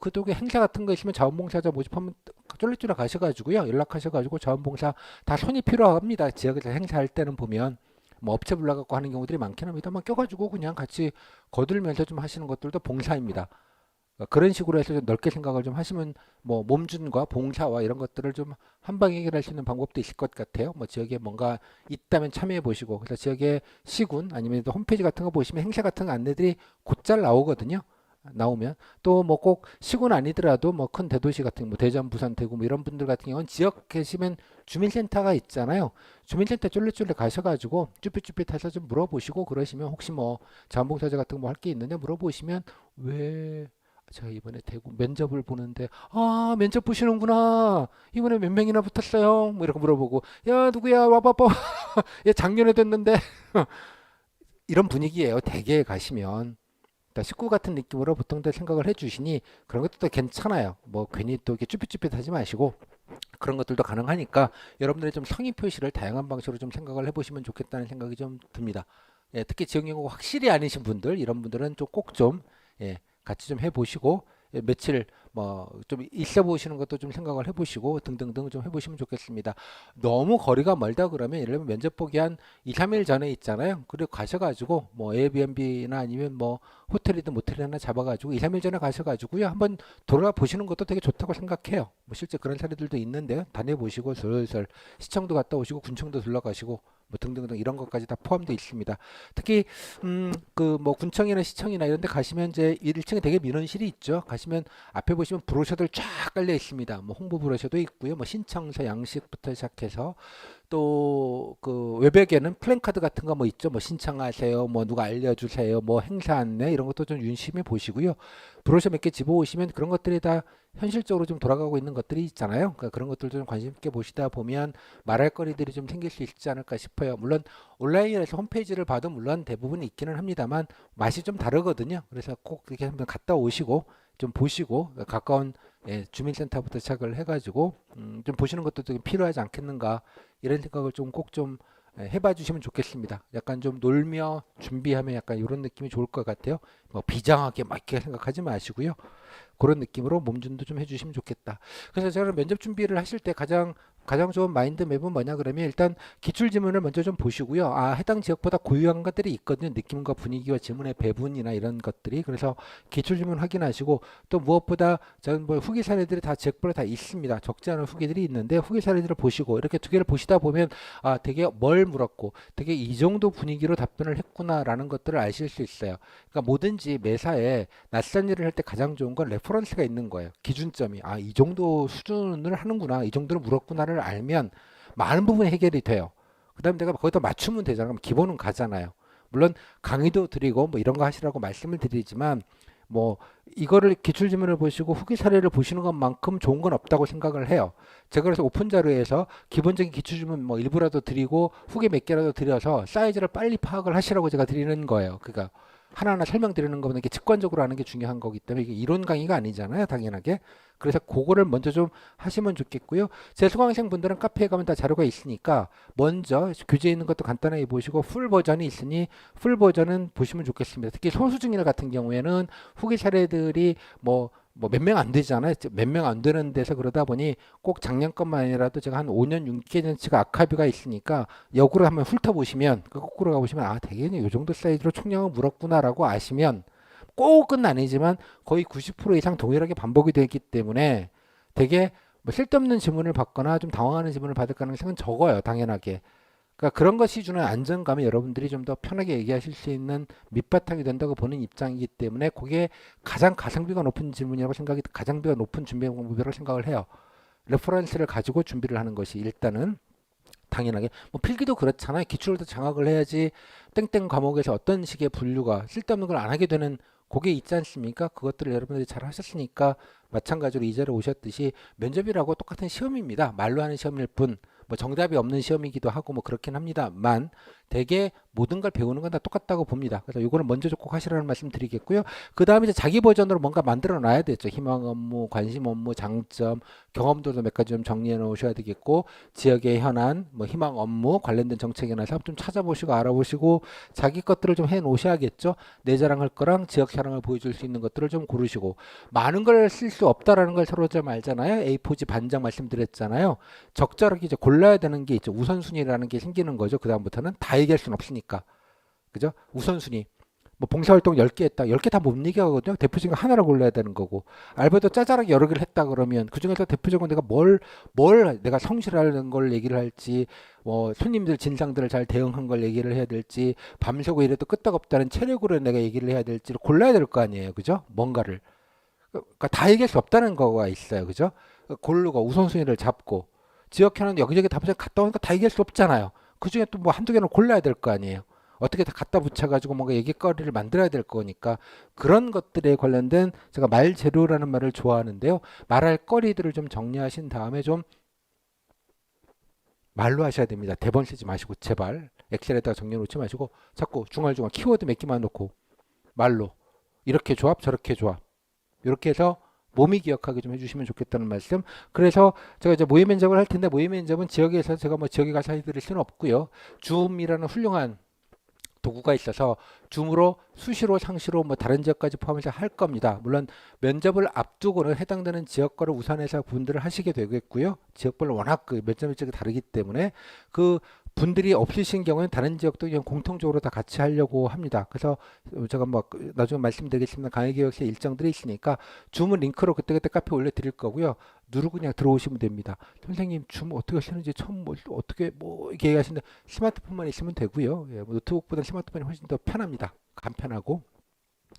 A: 그쪽에 행사 같은 거 있으면 자원봉사자 모집하면 쫄래쫄래 가셔가지고요. 연락하셔가지고 자원봉사 다 손이 필요합니다. 지역에서 행사할 때는 보면 뭐 업체 불러갖고 하는 경우들이 많긴 합니다만 껴가지고 그냥 같이 거들면서 좀 하시는 것들도 봉사입니다. 그런 식으로 해서 좀 넓게 생각을 좀 하시면 뭐 몸준과 봉사와 이런 것들을 좀 한 방에 해결할 수 있는 방법도 있을 것 같아요. 뭐 지역에 뭔가 있다면 참여해 보시고 그래서 지역의 시군 아니면 또 홈페이지 같은 거 보시면 행사 같은 안내들이 곧잘 나오거든요. 나오면 또 뭐 꼭 시군 아니더라도 뭐 큰 대도시 같은 뭐 대전, 부산, 대구 뭐 이런 분들 같은 경우는 지역 계시면 주민센터가 있잖아요. 주민센터 쫄래쫄래 가셔가지고 쭈삣쭈삣 해서 좀 물어보시고 그러시면 혹시 뭐 자원봉사자 같은 거 할 게 있는데 물어보시면 왜 제가 이번에 대구 면접을 보는데 면접 보시는구나 이번에 몇 명이나 붙었어요 뭐 이렇게 물어보고 야 누구야 와봐봐 얘 작년에 됐는데 이런 분위기예요 대개에 가시면 그러니까 식구 같은 느낌으로 보통들 생각을 해주시니 그런 것도 괜찮아요 뭐 괜히 또 이렇게 쭈삣쭈삣 하지 마시고 그런 것들도 가능하니까 여러분들이 좀 성의 표시를 다양한 방식으로 좀 생각을 해보시면 좋겠다는 생각이 좀 듭니다. 예, 특히 지역 연구가 확실히 아니신 분들 이런 분들은 좀 꼭 좀 같이 좀 해보시고 예, 며칠 뭐 좀 있어 보시는 것도 좀 생각을 해보시고 등등등 좀 해보시면 좋겠습니다. 너무 거리가 멀다 그러면 예를 들면 면접 보기 한 2, 3일 전에 있잖아요. 그리고 가셔가지고 뭐 에어비앤비나 아니면 뭐 호텔이든 모텔 하나 잡아가지고 2, 3일 전에 가셔가지고요. 한번 돌아 보시는 것도 되게 좋다고 생각해요. 뭐 실제 그런 사례들도 있는데요. 다녀보시고 슬슬 시청도 갔다 오시고 군청도 둘러가시고 뭐 등등등 이런 것까지 다 포함되어 있습니다. 특히 그 뭐 군청이나 시청이나 이런 데 가시면 이제 1층에 되게 민원실이 있죠. 가시면 앞에 보시면 브로셔들 쫙 깔려 있습니다. 뭐 홍보 브로셔도 있고요. 뭐 신청서 양식부터 시작해서 또 그 외벽에는 플랜카드 같은 거 뭐 있죠. 뭐 신청하세요. 뭐 누가 알려주세요. 뭐 행사 안내 이런 것도 좀 유심히 보시고요. 브로셔 몇 개 집어오시면 그런 것들이 다 현실적으로 좀 돌아가고 있는 것들이 있잖아요. 그러니까 그런 것들도 좀 관심 있게 보시다 보면 말할 거리들이 좀 생길 수 있지 않을까 싶어요. 물론 온라인에서 홈페이지를 봐도 물론 대부분 있기는 합니다만 맛이 좀 다르거든요. 그래서 꼭 이렇게 한번 갔다 오시고 좀 보시고 가까운 주민센터부터 시작을 해가지고 좀 보시는 것도 좀 필요하지 않겠는가 이런 생각을 좀 꼭 좀 해봐 주시면 좋겠습니다. 약간 좀 놀며 준비하면 약간 이런 느낌이 좋을 것 같아요. 뭐 비장하게 막 이렇게 생각하지 마시고요. 그런 느낌으로 몸준도 좀 해주시면 좋겠다. 그래서 저는 면접 준비를 하실 때 가장 좋은 마인드맵은 뭐냐 그러면 일단 기출 지문을 먼저 좀 보시고요. 해당 지역보다 고유한 것들이 있거든요. 느낌과 분위기와 지문의 배분이나 이런 것들이. 그래서 기출 지문 확인하시고 또 무엇보다 저는 뭐 후기 사례들이 다 지역별로 다 있습니다. 적지 않은 후기들이 있는데 후기 사례들을 보시고 이렇게 두 개를 보시다 보면 되게 뭘 물었고 되게 이 정도 분위기로 답변을 했구나라는 것들을 아실 수 있어요. 그러니까 뭐든지 매사에 낯선 일을 할 때 가장 좋은 건 레퍼런스가 있는 거예요. 기준점이 이 정도 수준을 하는구나, 이 정도를 물었구나를 알면 많은 부분이 해결이 돼요. 그다음에 내가 거기다 맞추면 되잖아. 그럼 기본은 가잖아요. 물론 강의도 드리고 뭐 이런 거 하시라고 말씀을 드리지만 뭐 이거를 기출 지문을 보시고 후기 사례를 보시는 것만큼 좋은 건 없다고 생각을 해요. 제가 그래서 오픈 자료에서 기본적인 기출 지문 뭐 일부라도 드리고 후기 몇 개라도 드려서 사이즈를 빨리 파악을 하시라고 제가 드리는 거예요. 그러니까 하나하나 설명드리는 것보다 이게 직관적으로 하는 게 중요한 거기 때문에 이게 이론 강의가 아니잖아요, 당연하게. 그래서 그거를 먼저 좀 하시면 좋겠고요. 제 수강생 분들은 카페에 가면 다 자료가 있으니까 먼저 교재에 있는 것도 간단하게 보시고 풀 버전이 있으니 풀 버전은 보시면 좋겠습니다. 특히 소수증인 같은 경우에는 후기 사례들이 뭐 몇 명 안 되잖아요. 몇 명 안 되는 데서 그러다 보니 꼭 작년 것만 아니라도 제가 한 5년, 6개년치가 아카이브가 있으니까 역으로 한번 훑어보시면 거꾸로 가보시면 대개는 이 정도 사이즈로 총량을 물었구나라고 아시면 꼭은 아니지만 거의 90% 이상 동일하게 반복이 되기 때문에 되게 뭐 쓸데없는 질문을 받거나 좀 당황하는 질문을 받을 가능성은 적어요. 당연하게. 그러니까 그런 것이 주는 안정감이 여러분들이 좀 더 편하게 얘기하실 수 있는 밑바탕이 된다고 보는 입장이기 때문에 그게 가장 가성비가 높은 질문이라고 생각이 가성비가 높은 준비 방법이라고 생각을 해요. 레퍼런스를 가지고 준비를 하는 것이 일단은 당연하게 뭐 필기도 그렇잖아요. 기출을 더 장악을 해야지 땡땡 과목에서 어떤 식의 분류가 쓸데없는 걸 안 하게 되는 그게 있지 않습니까? 그것들을 여러분들이 잘 하셨으니까 마찬가지로 이 자리에 오셨듯이 면접이라고 똑같은 시험입니다. 말로 하는 시험일 뿐 뭐 정답이 없는 시험이기도 하고 뭐 그렇긴 합니다만 대개 모든 걸 배우는 건 다 똑같다고 봅니다. 그래서 이거는 먼저 꼭 하시라는 말씀 드리겠고요. 그 다음에 이제 자기 버전으로 뭔가 만들어 놔야 되죠. 희망 업무, 관심 업무, 장점, 경험도도 몇 가지 좀 정리해 놓으셔야 되겠고 지역의 현안, 뭐 희망 업무 관련된 정책이나 사업 좀 찾아보시고 알아보시고 자기 것들을 좀 해 놓으셔야겠죠. 내 자랑할 거랑 지역 자랑을 보여줄 수 있는 것들을 좀 고르시고 많은 걸 쓸 수 없다라는 걸 서로 좀 알잖아요. A4지 반장 말씀드렸잖아요. 적절하게 이제 골라야 되는 게 있죠. 우선순위라는 게 생기는 거죠. 그 다음부터는 다 얘기할 수는 없으니까. 그죠? 우선순위. 뭐 봉사활동 10개 했다. 10개 다 못 얘기하거든요. 대표적인 거 하나를 골라야 되는 거고. 알바도 짜잘하게 여러 개를 했다 그러면 그중에서 대표적으로 내가 뭘 내가 성실하는 걸 얘기를 할지 뭐 손님들 진상들을 잘 대응한 걸 얘기를 해야 될지 밤새고 이래도 끄떡없다는 체력으로 내가 얘기를 해야 될지를 골라야 될 거 아니에요. 그죠? 뭔가를. 그러니까 다 얘기할 수 없다는 거가 있어요. 그죠? 고르고 우선순위를 잡고 지역회는 여기저기 다 갔다 오니까 다 얘기할 수 없잖아요. 그중에 또 뭐 한두 개는 골라야 될 거 아니에요. 어떻게 다 갖다 붙여가지고 뭔가 얘기거리를 만들어야 될 거니까 그런 것들에 관련된 제가 말 재료라는 말을 좋아하는데요. 말할 거리들을 좀 정리하신 다음에 좀 말로 하셔야 됩니다. 대본 쓰지 마시고 제발 엑셀에다가 정리해 놓지 마시고 자꾸 중얼중얼 키워드 몇 개만 놓고 말로 이렇게 조합 저렇게 조합 이렇게 해서 몸이 기억하게 좀 해주시면 좋겠다는 말씀. 그래서 제가 이제 모의 면접을 할 텐데 모의 면접은 지역에서 제가 뭐 지역에 가서 해드릴 수는 없고요. 줌이라는 훌륭한 도구가 있어서 줌으로 수시로 상시로 뭐 다른 지역까지 포함해서 할 겁니다. 물론 면접을 앞두고는 해당되는 지역 거를 우선해서 분들을 하시게 되겠고요. 지역별로 워낙 그 면접이 다르기 때문에 그 분들이 없으신 경우에는 다른 지역도 그냥 공통적으로 다 같이 하려고 합니다. 그래서 제가 뭐 나중에 말씀드리겠습니다. 강의계획서 일정들이 있으니까 줌은 링크로 그때그때 카페에 올려드릴 거고요. 누르고 그냥 들어오시면 됩니다. 선생님 줌 어떻게 쓰는지 처음 뭐 어떻게 뭐 이렇게 얘기하시는데 스마트폰만 있으면 되고요. 예, 뭐 노트북보다 스마트폰이 훨씬 더 편합니다. 간편하고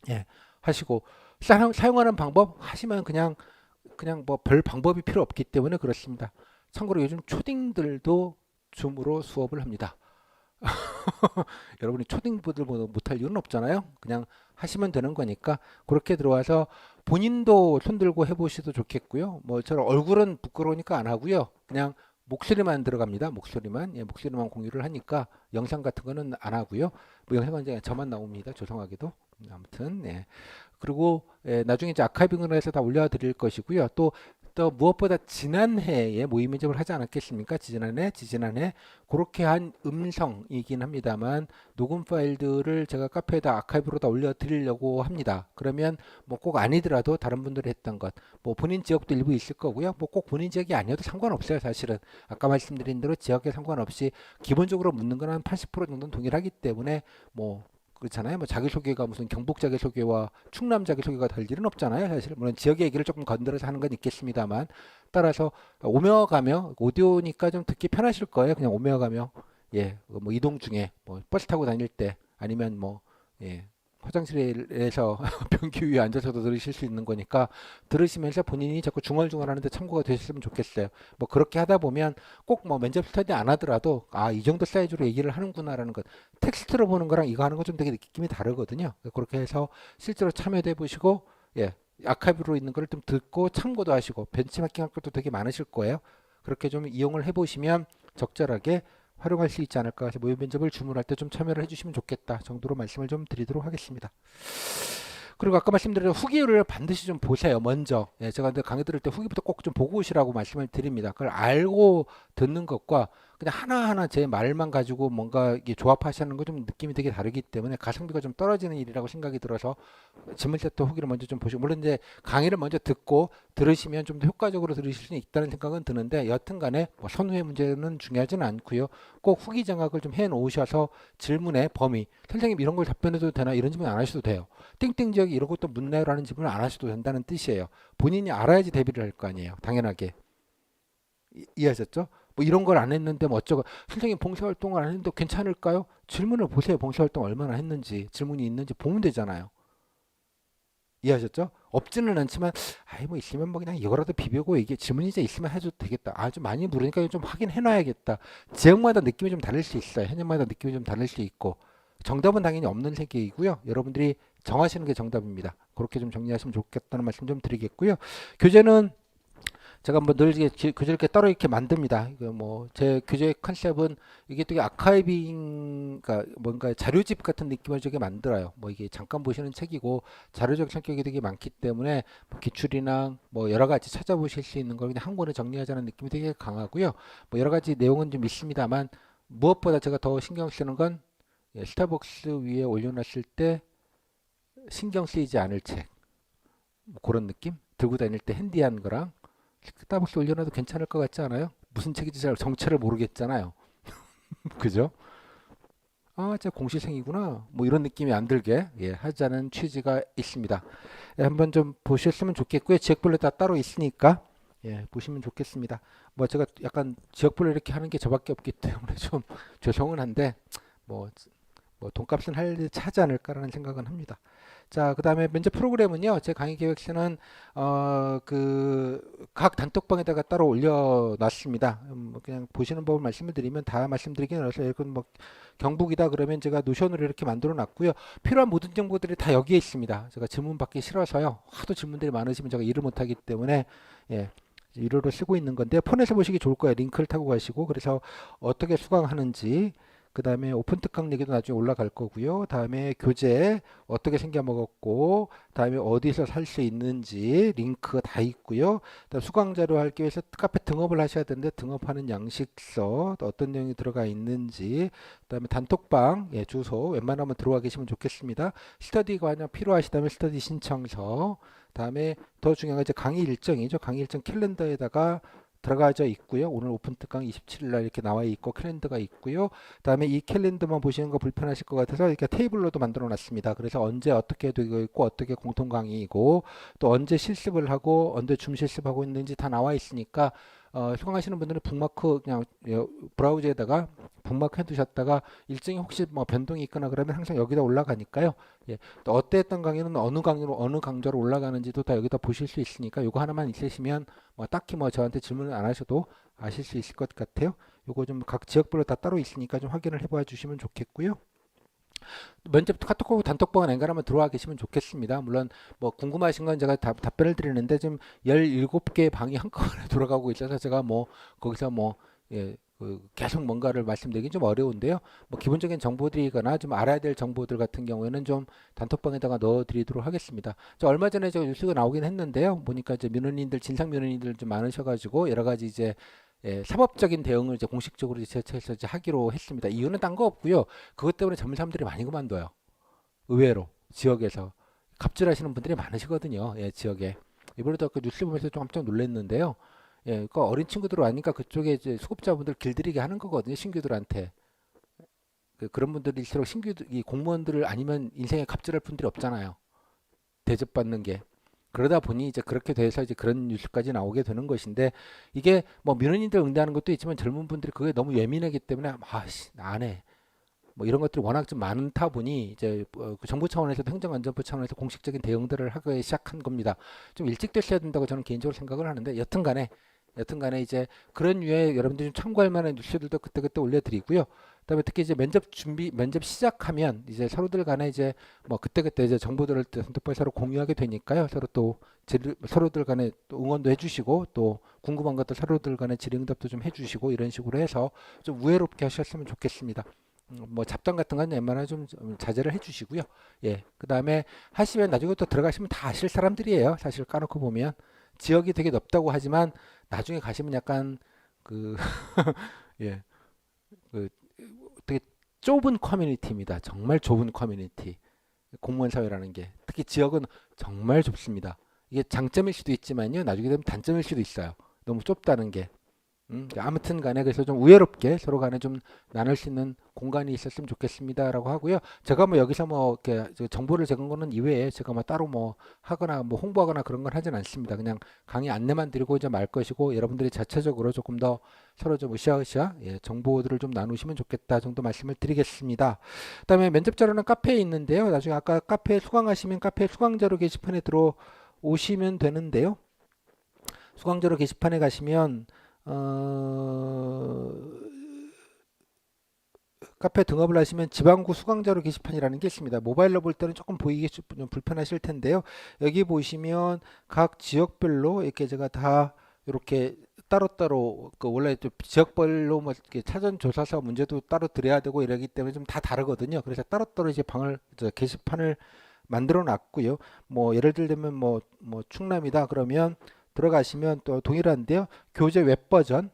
A: 예, 하시고 사용하는 방법 하시면 그냥 뭐 별 방법이 필요 없기 때문에 그렇습니다. 참고로 요즘 초딩들도 줌으로 수업을 합니다. 여러분이 초딩부들 못할 이유는 없잖아요. 그냥 하시면 되는 거니까 그렇게 들어와서 본인도 손들고 해보셔도 좋겠고요. 뭐 저는 얼굴은 부끄러우니까 안 하고요. 그냥 목소리만 들어갑니다. 목소리만 목소리만 공유를 하니까 영상 같은 거는 안 하고요. 뭐 영상은 이제 저만 나옵니다. 죄송하게도 아무튼 그리고 나중에 이제 아카이빙을 해서 다 올려드릴 것이고요. 또 무엇보다 지난해에 모의 면접을 하지 않았겠습니까? 지지난해 그렇게 한 음성이긴 합니다만 녹음 파일들을 제가 카페에다 아카이브로 다 올려드리려고 합니다. 그러면 뭐 꼭 아니더라도 다른 분들이 했던 것, 뭐 본인 지역도 일부 있을 거고요. 뭐 꼭 본인 지역이 아니어도 상관없어요. 사실은 아까 말씀드린 대로 지역에 상관없이 기본적으로 묻는 건 한 80% 정도는 동일하기 때문에 뭐 그렇잖아요. 뭐 자기소개가 무슨 경북 자기소개와 충남 자기소개가 될 일은 없잖아요. 사실 물론 지역 얘기를 조금 건드려서 하는 건 있겠습니다만 따라서 오며 가며 오디오니까 좀 듣기 편하실 거예요. 그냥 오며 가며 뭐 이동 중에 뭐 버스 타고 다닐 때 아니면 뭐 화장실에서 변기 위에 앉아서도 들으실 수 있는 거니까 들으시면서 본인이 자꾸 중얼중얼하는데 참고가 되셨으면 좋겠어요. 뭐 그렇게 하다 보면 꼭 뭐 면접 스터디 안 하더라도 이 정도 사이즈로 얘기를 하는구나라는 것 텍스트로 보는 거랑 이거 하는 거 좀 되게 느낌이 다르거든요. 그렇게 해서 실제로 참여해 보시고 아카이브로 있는 거를 좀 듣고 참고도 하시고 벤치마킹 할 것도 되게 많으실 거예요. 그렇게 좀 이용을 해보시면 적절하게 활용할 수 있지 않을까 해서 모의 면접을 주문할 때 좀 참여를 해주시면 좋겠다 정도로 말씀을 좀 드리도록 하겠습니다. 그리고 아까 말씀드린 후기를 반드시 좀 보세요. 먼저 제가 강의 들을 때 후기부터 꼭 좀 보고 오시라고 말씀을 드립니다. 그걸 알고 듣는 것과 그냥 하나하나 제 말만 가지고 뭔가 이게 조합하시는 거 좀 느낌이 되게 다르기 때문에 가성비가 좀 떨어지는 일이라고 생각이 들어서 질문 세트 후기를 먼저 좀 보시고, 물론 이제 강의를 먼저 듣고 들으시면 좀 더 효과적으로 들으실 수 있다는 생각은 드는데, 여튼간에 뭐 선후의 문제는 중요하지는 않고요. 꼭 후기 장악을 좀 해 놓으셔서 질문의 범위, 선생님 이런 걸 답변해도 되나, 이런 질문 안 하셔도 돼요. 땡땡 지역이 이런 것도 묻나요라는 질문을 안 하셔도 된다는 뜻이에요. 본인이 알아야지 대비를 할 거 아니에요, 당연하게. 이해하셨죠? 뭐 이런 걸 안 했는데 뭐 어쩌고, 선생님 봉사활동을 안 했는데 괜찮을까요? 질문을 보세요. 봉사활동 얼마나 했는지, 질문이 있는지 보면 되잖아요. 이해하셨죠? 없지는 않지만 아이 뭐 있으면 뭐 그냥 이거라도 비비고, 이게 질문이 이제 있으면 해도 되겠다. 아 좀 많이 물으니까 좀 확인해 놔야겠다. 지역마다 느낌이 좀 다를 수 있어요. 현역마다 느낌이 좀 다를 수 있고, 정답은 당연히 없는 세계이고요. 여러분들이 정하시는 게 정답입니다. 그렇게 좀 정리하시면 좋겠다는 말씀 좀 드리겠고요. 교재는 제가 뭐 늘 이게 교재를 이렇게 따로 이렇게 만듭니다. 이거 뭐 제 교재 컨셉은 이게 되게 아카이빙, 그러니까 뭔가 자료집 같은 느낌을 되게 만들어요. 뭐 이게 잠깐 보시는 책이고 자료적 성격이 되게 많기 때문에 뭐 기출이나 뭐 여러 가지 찾아보실 수 있는 걸 그냥 한 권에 정리하자는 느낌이 되게 강하고요. 뭐 여러 가지 내용은 좀 있습니다만, 무엇보다 제가 더 신경 쓰는 건, 스타벅스 위에 올려놨을 때 신경 쓰이지 않을 책, 뭐 그런 느낌? 들고 다닐 때 핸디한 거랑, 스타벅스 올려놔도 괜찮을 것 같지 않아요? 무슨 책인지 잘 정체를 모르겠잖아요. 그죠? 아, 제 공시생이구나. 뭐 이런 느낌이 안 들게, 하자는 취지가 있습니다. 한번 좀 보셨으면 좋겠고요. 지역별로 다 따로 있으니까 보시면 좋겠습니다. 뭐 제가 약간 지역별로 이렇게 하는 게 저밖에 없기 때문에 좀 죄송은 한데, 뭐, 뭐 돈값은 할 차지 않을까라는 생각은 합니다. 자, 그다음에 면접 프로그램은요. 제 강의 계획서는 그 각 단톡방에다가 따로 올려놨습니다. 그냥 보시는 법을 말씀을 드리면 다 말씀드리긴 어려서, 이건 뭐 경북이다 그러면 제가 노션으로 이렇게 만들어 놨고요. 필요한 모든 정보들이 다 여기에 있습니다. 제가 질문 받기 싫어서요. 하도 질문들이 많으시면 제가 일을 못 하기 때문에, 예, 유료로 쓰고 있는 건데, 폰에서 보시기 좋을 거예요. 링크를 타고 가시고, 그래서 어떻게 수강하는지, 그 다음에 오픈 특강 얘기도 나중에 올라갈 거고요. 다음에 교재 어떻게 생겨 먹었고, 다음에 어디서 살 수 있는지 링크가 다 있고요. 그다음 수강 자료 하기 위해서 카페 등업을 하셔야 되는데, 등업하는 양식서, 또 어떤 내용이 들어가 있는지, 그다음에 단톡방 주소 웬만하면 들어와 계시면 좋겠습니다. 스터디 관련 필요하시다면 스터디 신청서, 다음에 더 중요한 건 이제 강의 일정이죠. 강의 일정 캘린더에다가 들어가져 있고요. 오늘 오픈 특강 27일 날 이렇게 나와 있고 캘린더가 있고요. 그다음에 이 캘린더만 보시는 거 불편하실 것 같아서 이렇게 테이블로도 만들어 놨습니다. 그래서 언제 어떻게 되고 있고, 어떻게 공통 강의이고, 또 언제 실습을 하고 언제 줌 실습하고 있는지 다 나와 있으니까, 수강하시는 분들은 북마크 그냥 브라우저에다가 북마크 해두셨다가 일정이 혹시 뭐 변동이 있거나 그러면 항상 여기다 올라가니까요. 또 어땠던 강의는 어느 강의로 어느 강좌로 올라가는지도 다 여기다 보실 수 있으니까, 요거 하나만 있으시면 뭐 딱히 뭐 저한테 질문을 안 하셔도 아실 수 있을 것 같아요. 요거 좀 각 지역별로 다 따로 있으니까 좀 확인을 해봐 주시면 좋겠고요. 면접 카톡하고 단톡방은 엔간하면 들어와 계시면 좋겠습니다. 물론 뭐 궁금하신 건 제가 답변을 드리는데, 지금 17개 방이 한꺼번에 돌아가고 있어서 제가 뭐 거기서 뭐 계속 뭔가를 말씀드리긴 좀 어려운데요. 뭐 기본적인 정보들이거나 좀 알아야 될 정보들 같은 경우에는 좀 단톡방에다가 넣어드리도록 하겠습니다. 저 얼마 전에 저 뉴스가 나오긴 했는데요. 보니까 이제 민원인들, 진상 민원인들 좀 많으셔가지고 여러 가지 이제 사법적인 대응을 이제 공식적으로 제처해서 이제 하기로 했습니다. 이유는 딴 거 없고요. 그것 때문에 젊은 사람들이 많이 그만둬요. 의외로 지역에서 갑질하시는 분들이 많으시거든요. 지역에. 이번에도 그 뉴스 보면서 좀 깜짝 놀랐는데요. 그 어린 친구들 아니까 그쪽에 이제 수급자분들 길들이게 하는 거거든요. 신규들한테. 그런 분들일수록 이 공무원들을 아니면 인생에 갑질할 분들이 없잖아요. 대접받는 게. 그러다 보니 이제 그렇게 돼서 이제 그런 뉴스까지 나오게 되는 것인데, 이게 뭐 민원인들 응대하는 것도 있지만 젊은 분들이 그게 너무 예민하기 때문에 아씨 안 해. 뭐 이런 것들이 워낙 좀 많다 보니 이제 그 정부 차원에서도 행정안전부 차원에서 공식적인 대응들을 하기 시작한 겁니다. 좀 일찍 됐어야 된다고 저는 개인적으로 생각을 하는데, 여튼간에 이제 그런 류의 여러분들이 좀 참고할 만한 뉴스들도 그때그때 올려드리고요. 그다음에 특히 이제 면접 시작하면 이제 서로들 간에 이제 뭐 그때그때 이제 정보들을 선택벌 서로 공유하게 되니까요. 서로 또 서로들 간에 또 응원도 해주시고, 또 궁금한 것들 서로들 간에 질의응답도 좀 해주시고, 이런 식으로 해서 좀 우애롭게 하셨으면 좋겠습니다. 뭐 잡담 같은 건 웬만하면 좀 자제를 해주시고요. 그다음에 하시면 나중에 또 들어가시면 다 아실 사람들이에요. 사실 까놓고 보면 지역이 되게 넓다고 하지만 나중에 가시면 약간 그 예, 그 되게 좁은 커뮤니티입니다. 정말 좁은 커뮤니티. 공무원 사회라는 게 특히 지역은 정말 좁습니다. 이게 장점일 수도 있지만요, 나중에 되면 단점일 수도 있어요. 너무 좁다는 게. 아무튼 간에 그래서 좀 우애롭게 서로 간에 좀 나눌 수 있는 공간이 있었으면 좋겠습니다라고 하고요. 제가 뭐 여기서 뭐 이렇게 정보를 제공하는 거는 이외에 제가 뭐 따로 뭐 하거나 뭐 홍보하거나 그런 건 하진 않습니다. 그냥 강의 안내만 드리고 이제 말 것이고, 여러분들이 자체적으로 조금 더 서로 좀 으쌰으쌰 정보들을 좀 나누시면 좋겠다 정도 말씀을 드리겠습니다. 그다음에 면접 자료는 카페에 있는데요. 나중에 아까 카페에 수강하시면 카페 수강 자료 게시판에 들어오시면 되는데요. 수강 자료 게시판에 가시면 어, 카페 등업을 하시면 지방구 수강자료 게시판이라는 게 있습니다. 모바일로 볼 때는 조금 보이기 좀 불편하실 텐데요. 여기 보시면 각 지역별로 이렇게 제가 다 이렇게 따로따로 그 원래 좀 지역별로 뭐 이렇게 사전 조사서 문제도 따로 드려야 되고 이러기 때문에 좀 다 다르거든요. 그래서 따로따로 이제 게시판을 만들어 놨고요. 뭐 예를 들면 뭐 충남이다 그러면 들어가시면 또 동일한데요. 교재 웹버전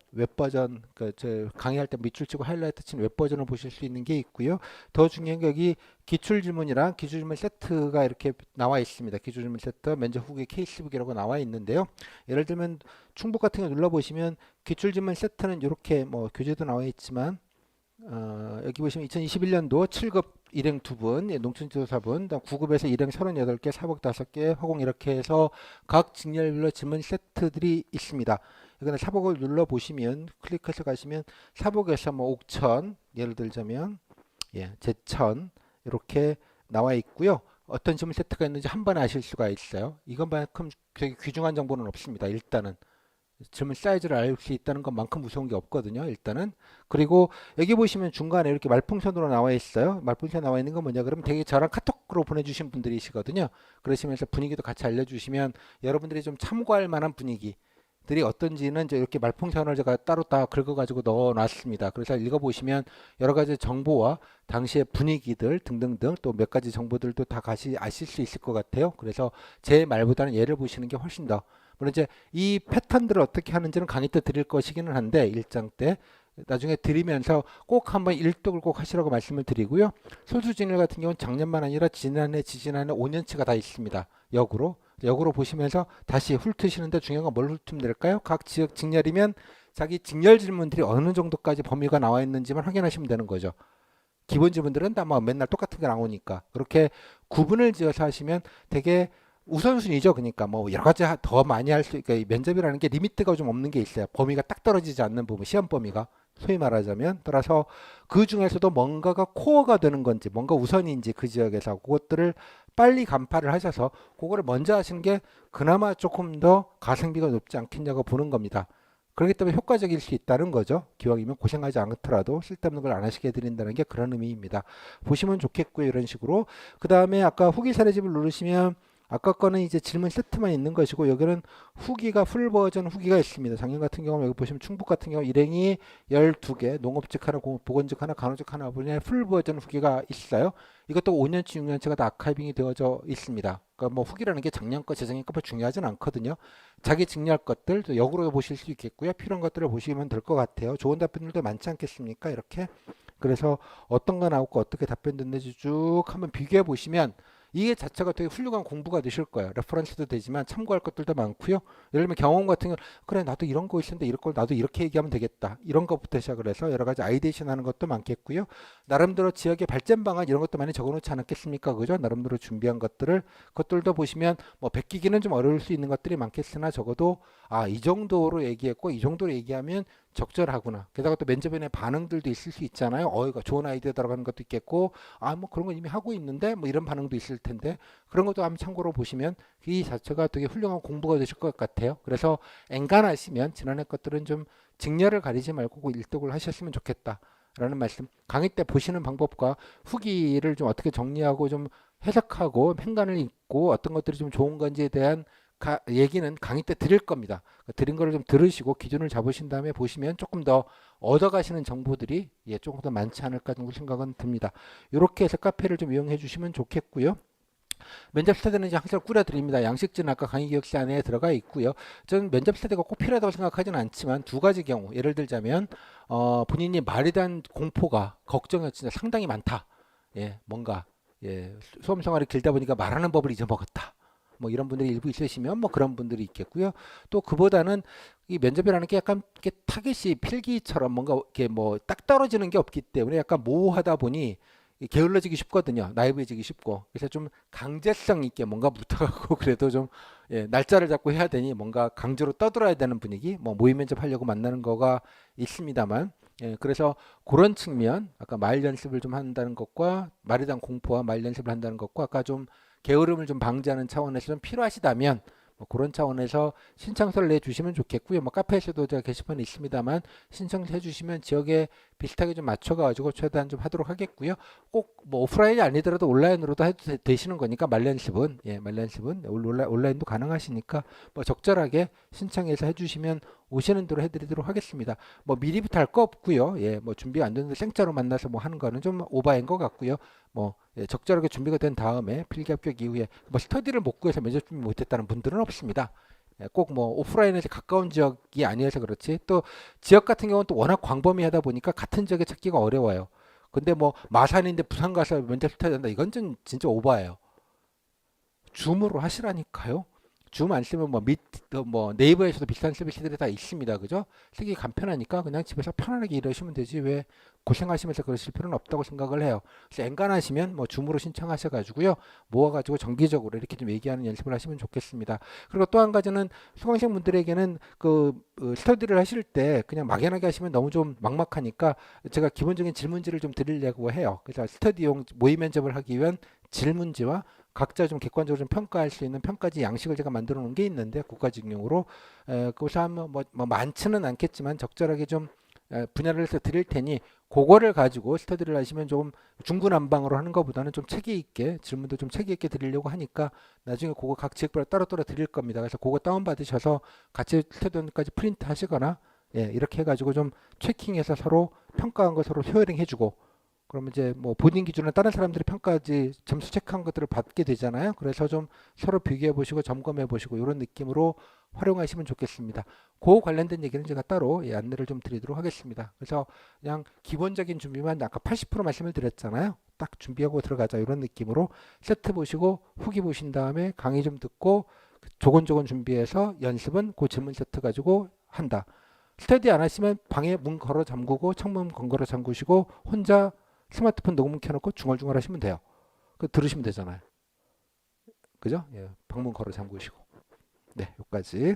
A: 그저 강의할 때 밑줄 치고 하이라이트 친 웹버전을 보실 수 있는 게 있고요. 더 중요한 게 여기 기출질문이랑 기출질문 세트가 이렇게 나와 있습니다. 기출질문 세트, 면접 후기 케이스북이라고 나와 있는데요. 예를 들면 충북 같은 거 눌러보시면 기출질문 세트는 이렇게 뭐 교재도 나와 있지만 여기 보시면 2021년도 7급 일행 2분, 농촌지도사분, 9급에서 일행 38개, 사복 5개, 허공 이렇게 해서 각 직렬별로 질문 세트들이 있습니다. 여기는 사복을 눌러보시면 클릭해서 가시면 사복에서 뭐 옥천, 예를 들자면 제천 이렇게 나와 있고요. 어떤 질문 세트가 있는지 한 번에 아실 수가 있어요. 이것만큼 되게 귀중한 정보는 없습니다. 일단은. 질문 사이즈를 알 수 있다는 것만큼 무서운 게 없거든요. 일단은. 그리고 여기 보시면 중간에 이렇게 말풍선으로 나와 있어요. 말풍선 나와 있는 건 뭐냐 그러면 되게 저랑 카톡으로 보내주신 분들이시거든요. 그러시면서 분위기도 같이 알려주시면 여러분들이 좀 참고할 만한 분위기들이 어떤지는 이제 이렇게 말풍선을 제가 따로 다 긁어가지고 넣어놨습니다. 그래서 읽어보시면 여러 가지 정보와 당시의 분위기들 등등등 또 몇 가지 정보들도 다 같이 아실 수 있을 것 같아요. 그래서 제 말보다는 예를 보시는 게 훨씬 더, 물론 이제 이 패턴들을 어떻게 하는지는 강의 때 드릴 것이기는 한데, 일장 때 나중에 드리면서 꼭 한번 일독을 꼭 하시라고 말씀을 드리고요. 소수진일 같은 경우는 작년만 아니라 지난해, 지지난해 5년치가 다 있습니다. 역으로 보시면서 다시 훑으시는데 중요한 건 뭘 훑으면 될까요? 각 지역 직렬이면 자기 직렬 질문들이 어느 정도까지 범위가 나와 있는지만 확인하시면 되는 거죠. 기본 질문들은 다 뭐 맨날 똑같은 게 나오니까 그렇게 구분을 지어서 하시면 되게 우선순위죠. 그러니까 뭐 여러 가지 더 많이 할 수, 그러니까 면접이라는 게 리미트가 좀 없는 게 있어요. 범위가 딱 떨어지지 않는 부분, 시험 범위가 소위 말하자면. 따라서 그 중에서도 뭔가가 코어가 되는 건지, 뭔가 우선인지 그 지역에서 그것들을 빨리 간파를 하셔서 그거를 먼저 하시는 게 그나마 조금 더 가성비가 높지 않겠냐고 보는 겁니다. 그렇기 때문에 효과적일 수 있다는 거죠. 기왕이면 고생하지 않더라도 쓸데없는 걸 안 하시게 해드린다는 게 그런 의미입니다. 보시면 좋겠고요. 이런 식으로. 그 다음에 아까 후기 사례집을 누르시면 아까 거는 이제 질문 세트만 있는 것이고, 여기는 후기가 풀 버전 후기가 있습니다. 작년 같은 경우 여기 보시면 충북 같은 경우 일행이 12개, 농업직 하나, 보건직 하나, 간호직 하나 분야의 풀 버전 후기가 있어요. 이것도 5년치, 6년치가 다 아카이빙이 되어져 있습니다. 그러니까 뭐 후기라는 게 작년 거, 재작년 거 중요하진 않거든요. 자기 직렬 것들 역으로 보실 수 있겠고요. 필요한 것들을 보시면 될 것 같아요. 좋은 답변들도 많지 않겠습니까? 이렇게. 그래서 어떤 거 나오고 어떻게 답변 됐는지 쭉 한번 비교해 보시면 이게 자체가 되게 훌륭한 공부가 되실 거예요. 레퍼런스도 되지만 참고할 것들도 많고요. 예를 들면 경험 같은 경우, 그래 나도 이런 거 있었는데 이럴 걸 나도 이렇게 얘기하면 되겠다, 이런 것부터 시작을 해서 여러 가지 아이데이션 하는 것도 많겠고요. 나름대로 지역의 발전 방안 이런 것도 많이 적어놓지 않았겠습니까? 그죠? 나름대로 준비한 그것들도 보시면 뭐 베끼기는 좀 어려울 수 있는 것들이 많겠으나 적어도 이 정도로 얘기했고 이 정도로 얘기하면 적절하구나. 게다가 또 면접에 반응들도 있을 수 있잖아요. 이거 좋은 아이디어 들어가는 것도 있겠고, 뭐 그런 거 이미 하고 있는데 뭐 이런 반응도 있을 텐데, 그런 것도 한번 참고로 보시면 이 자체가 되게 훌륭한 공부가 되실 것 같아요. 그래서 엔간하시면 지난해 것들은 좀 직렬을 가리지 말고 꼭 일독을 하셨으면 좋겠다 라는 말씀. 강의 때 보시는 방법과 후기를 좀 어떻게 정리하고 좀 해석하고 행간을 읽고 어떤 것들이 좀 좋은 건지에 대한 얘기는 강의 때 드릴 겁니다. 드린 거를 좀 들으시고 기준을 잡으신 다음에 보시면 조금 더 얻어가시는 정보들이 조금 더 많지 않을까 정도 생각은 듭니다. 이렇게 해서 카페를 좀 이용해 주시면 좋겠고요. 면접 스터디는 이제 항상 꾸려드립니다. 양식지는 아까 강의 기억 시간에 들어가 있고요. 저는 면접 스터디가 꼭 필요하다고 생각하지는 않지만 두 가지 경우, 예를 들자면 본인이 말에 대한 공포가 걱정이 진짜 상당히 많다. 예, 뭔가 수험 생활이 길다 보니까 말하는 법을 잊어먹었다. 뭐 이런 분들이 일부 있으시면 뭐 그런 분들이 있겠고요. 또 그보다는 이 면접이라는 게 약간 이렇게 타겟이 필기처럼 뭔가 이렇게 뭐 딱 떨어지는 게 없기 때문에 약간 모호하다 보니 게을러지기 쉽거든요. 나이브해지기 쉽고. 그래서 좀 강제성 있게 뭔가 붙어가고 그래도 좀 날짜를 잡고 해야 되니 뭔가 강제로 떠들어야 되는 분위기. 뭐 모의 면접하려고 만나는 거가 있습니다만. 그래서 그런 측면, 아까 말 연습을 좀 한다는 것과 말에 대한 공포와 말 연습을 한다는 것과 아까 좀 게으름을 좀 방지하는 차원에서 좀 필요하시다면 뭐 그런 차원에서 신청서를 내주시면 좋겠고요. 뭐 카페에서도 제가 게시판에 있습니다만 신청해 주시면 지역에 비슷하게 좀 맞춰가지고 최대한 좀 하도록 하겠고요. 꼭 뭐 오프라인이 아니더라도 온라인으로도 해도 되시는 거니까 말연습은 말연습은 온라인도 가능하시니까 뭐 적절하게 신청해서 해주시면 오시는 대로 해드리도록 하겠습니다. 뭐 미리부터 할 거 없고요. 뭐 준비 안 되는데 생짜로 만나서 뭐 하는 거는 좀 오바인 것 같고요. 뭐 적절하게 준비가 된 다음에 필기 합격 이후에 뭐 스터디를 못 구해서 면접 준비 못했다는 분들은 없습니다. 꼭 뭐 오프라인에서 가까운 지역이 아니어서 그렇지 또 지역 같은 경우는 또 워낙 광범위하다 보니까 같은 지역에 찾기가 어려워요. 근데 뭐 마산인데 부산 가서 면접 스터디 한다 이건 좀 진짜 오바예요. 줌으로 하시라니까요. 줌 안 쓰면 뭐 네이버에서도 비슷한 서비스들이 다 있습니다. 그죠? 쓰기 간편하니까 그냥 집에서 편안하게 일하시면 되지 왜 고생하시면서 그러실 필요는 없다고 생각을 해요. 그래서 엔간하시면 뭐 줌으로 신청하셔가지고요. 모아가지고 정기적으로 이렇게 좀 얘기하는 연습을 하시면 좋겠습니다. 그리고 또 한 가지는 수강생 분들에게는 스터디를 하실 때 그냥 막연하게 하시면 너무 좀 막막하니까 제가 기본적인 질문지를 좀 드리려고 해요. 그래서 스터디용 모의 면접을 하기 위한 질문지와 각자 좀 객관적으로 좀 평가할 수 있는 평가지 양식을 제가 만들어 놓은 게 있는데 국가직용으로 그것을 하면 뭐 많지는 않겠지만 적절하게 좀 분야를 해서 드릴 테니 그거를 가지고 스터디를 하시면 좀 중구난방으로 하는 것보다는 좀 체계 있게 질문도 좀 체계 있게 드리려고 하니까 나중에 그거 각 지역별로 따로따로 드릴 겁니다. 그래서 그거 다운 받으셔서 같이 스터디까지 프린트 하시거나 이렇게 해가지고 좀 체킹해서 서로 평가한 거 서로 효ering 해주고 그러면 이제 뭐 본인 기준으로 다른 사람들이 평가지 점수 체크한 것들을 받게 되잖아요. 그래서 좀 서로 비교해 보시고 점검해 보시고 이런 느낌으로 활용하시면 좋겠습니다. 그 관련된 얘기는 제가 따로 안내를 좀 드리도록 하겠습니다. 그래서 그냥 기본적인 준비만 아까 80% 말씀을 드렸잖아요. 딱 준비하고 들어가자 이런 느낌으로 세트 보시고 후기 보신 다음에 강의 좀 듣고 조곤조곤 준비해서 연습은 그 질문 세트 가지고 한다. 스터디 안 하시면 방에 문 걸어 잠그고 창문 걸어 잠그시고 혼자 스마트폰 녹음 켜놓고 중얼중얼 하시면 돼요. 그 들으시면 되잖아요. 그죠? 방문 걸어 잠그시고. 네, 여기까지.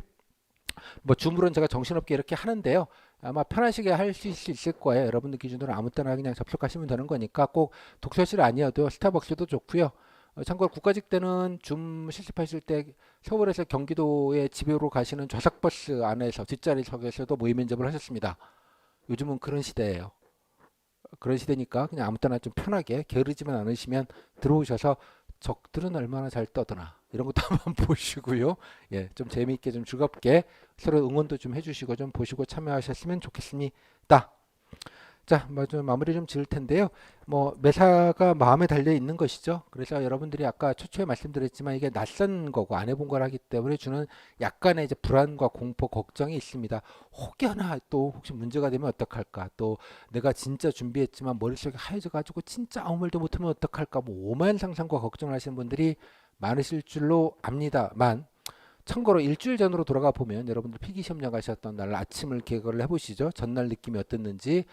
A: 뭐 줌으로는 제가 정신없게 이렇게 하는데요. 아마 편하시게 할 수 있을 거예요. 여러분들 기준으로 아무 때나 그냥 접속하시면 되는 거니까 꼭 독서실 아니어도 스타벅스도 좋고요. 참고로 국가직 때는 줌 실습하실 때 서울에서 경기도에 집으로 가시는 좌석버스 안에서 뒷자리석에서도 모의 면접을 하셨습니다. 요즘은 그런 시대예요. 그런 시대니까 그냥 아무 때나 좀 편하게 게으르지만 않으시면 들어오셔서 적들은 얼마나 잘 떠드나 이런 것도 한번 보시고요. 좀 재미있게 좀 즐겁게 서로 응원도 좀 해주시고 좀 보시고 참여하셨으면 좋겠습니다. 자, 좀 마무리 좀 지을 텐데요. 뭐 매사가 마음에 달려 있는 것이죠. 그래서 여러분들이 아까 초초에 말씀드렸지만 이게 낯선 거고 안 해본 거라기 때문에 주는 약간의 이제 불안과 공포, 걱정이 있습니다. 혹여나 또 혹시 문제가 되면 어떡할까? 또 내가 진짜 준비했지만 머릿속에 하얘져 가지고 진짜 아무 말도 못하면 어떡할까? 뭐 오만 상상과 걱정을 하시는 분들이 많으실 줄로 압니다만 참고로 일주일 전으로 돌아가 보면 여러분들 필기시험 나가셨던 날 아침을 계획을 해보시죠. 전날 느낌이 어땠는지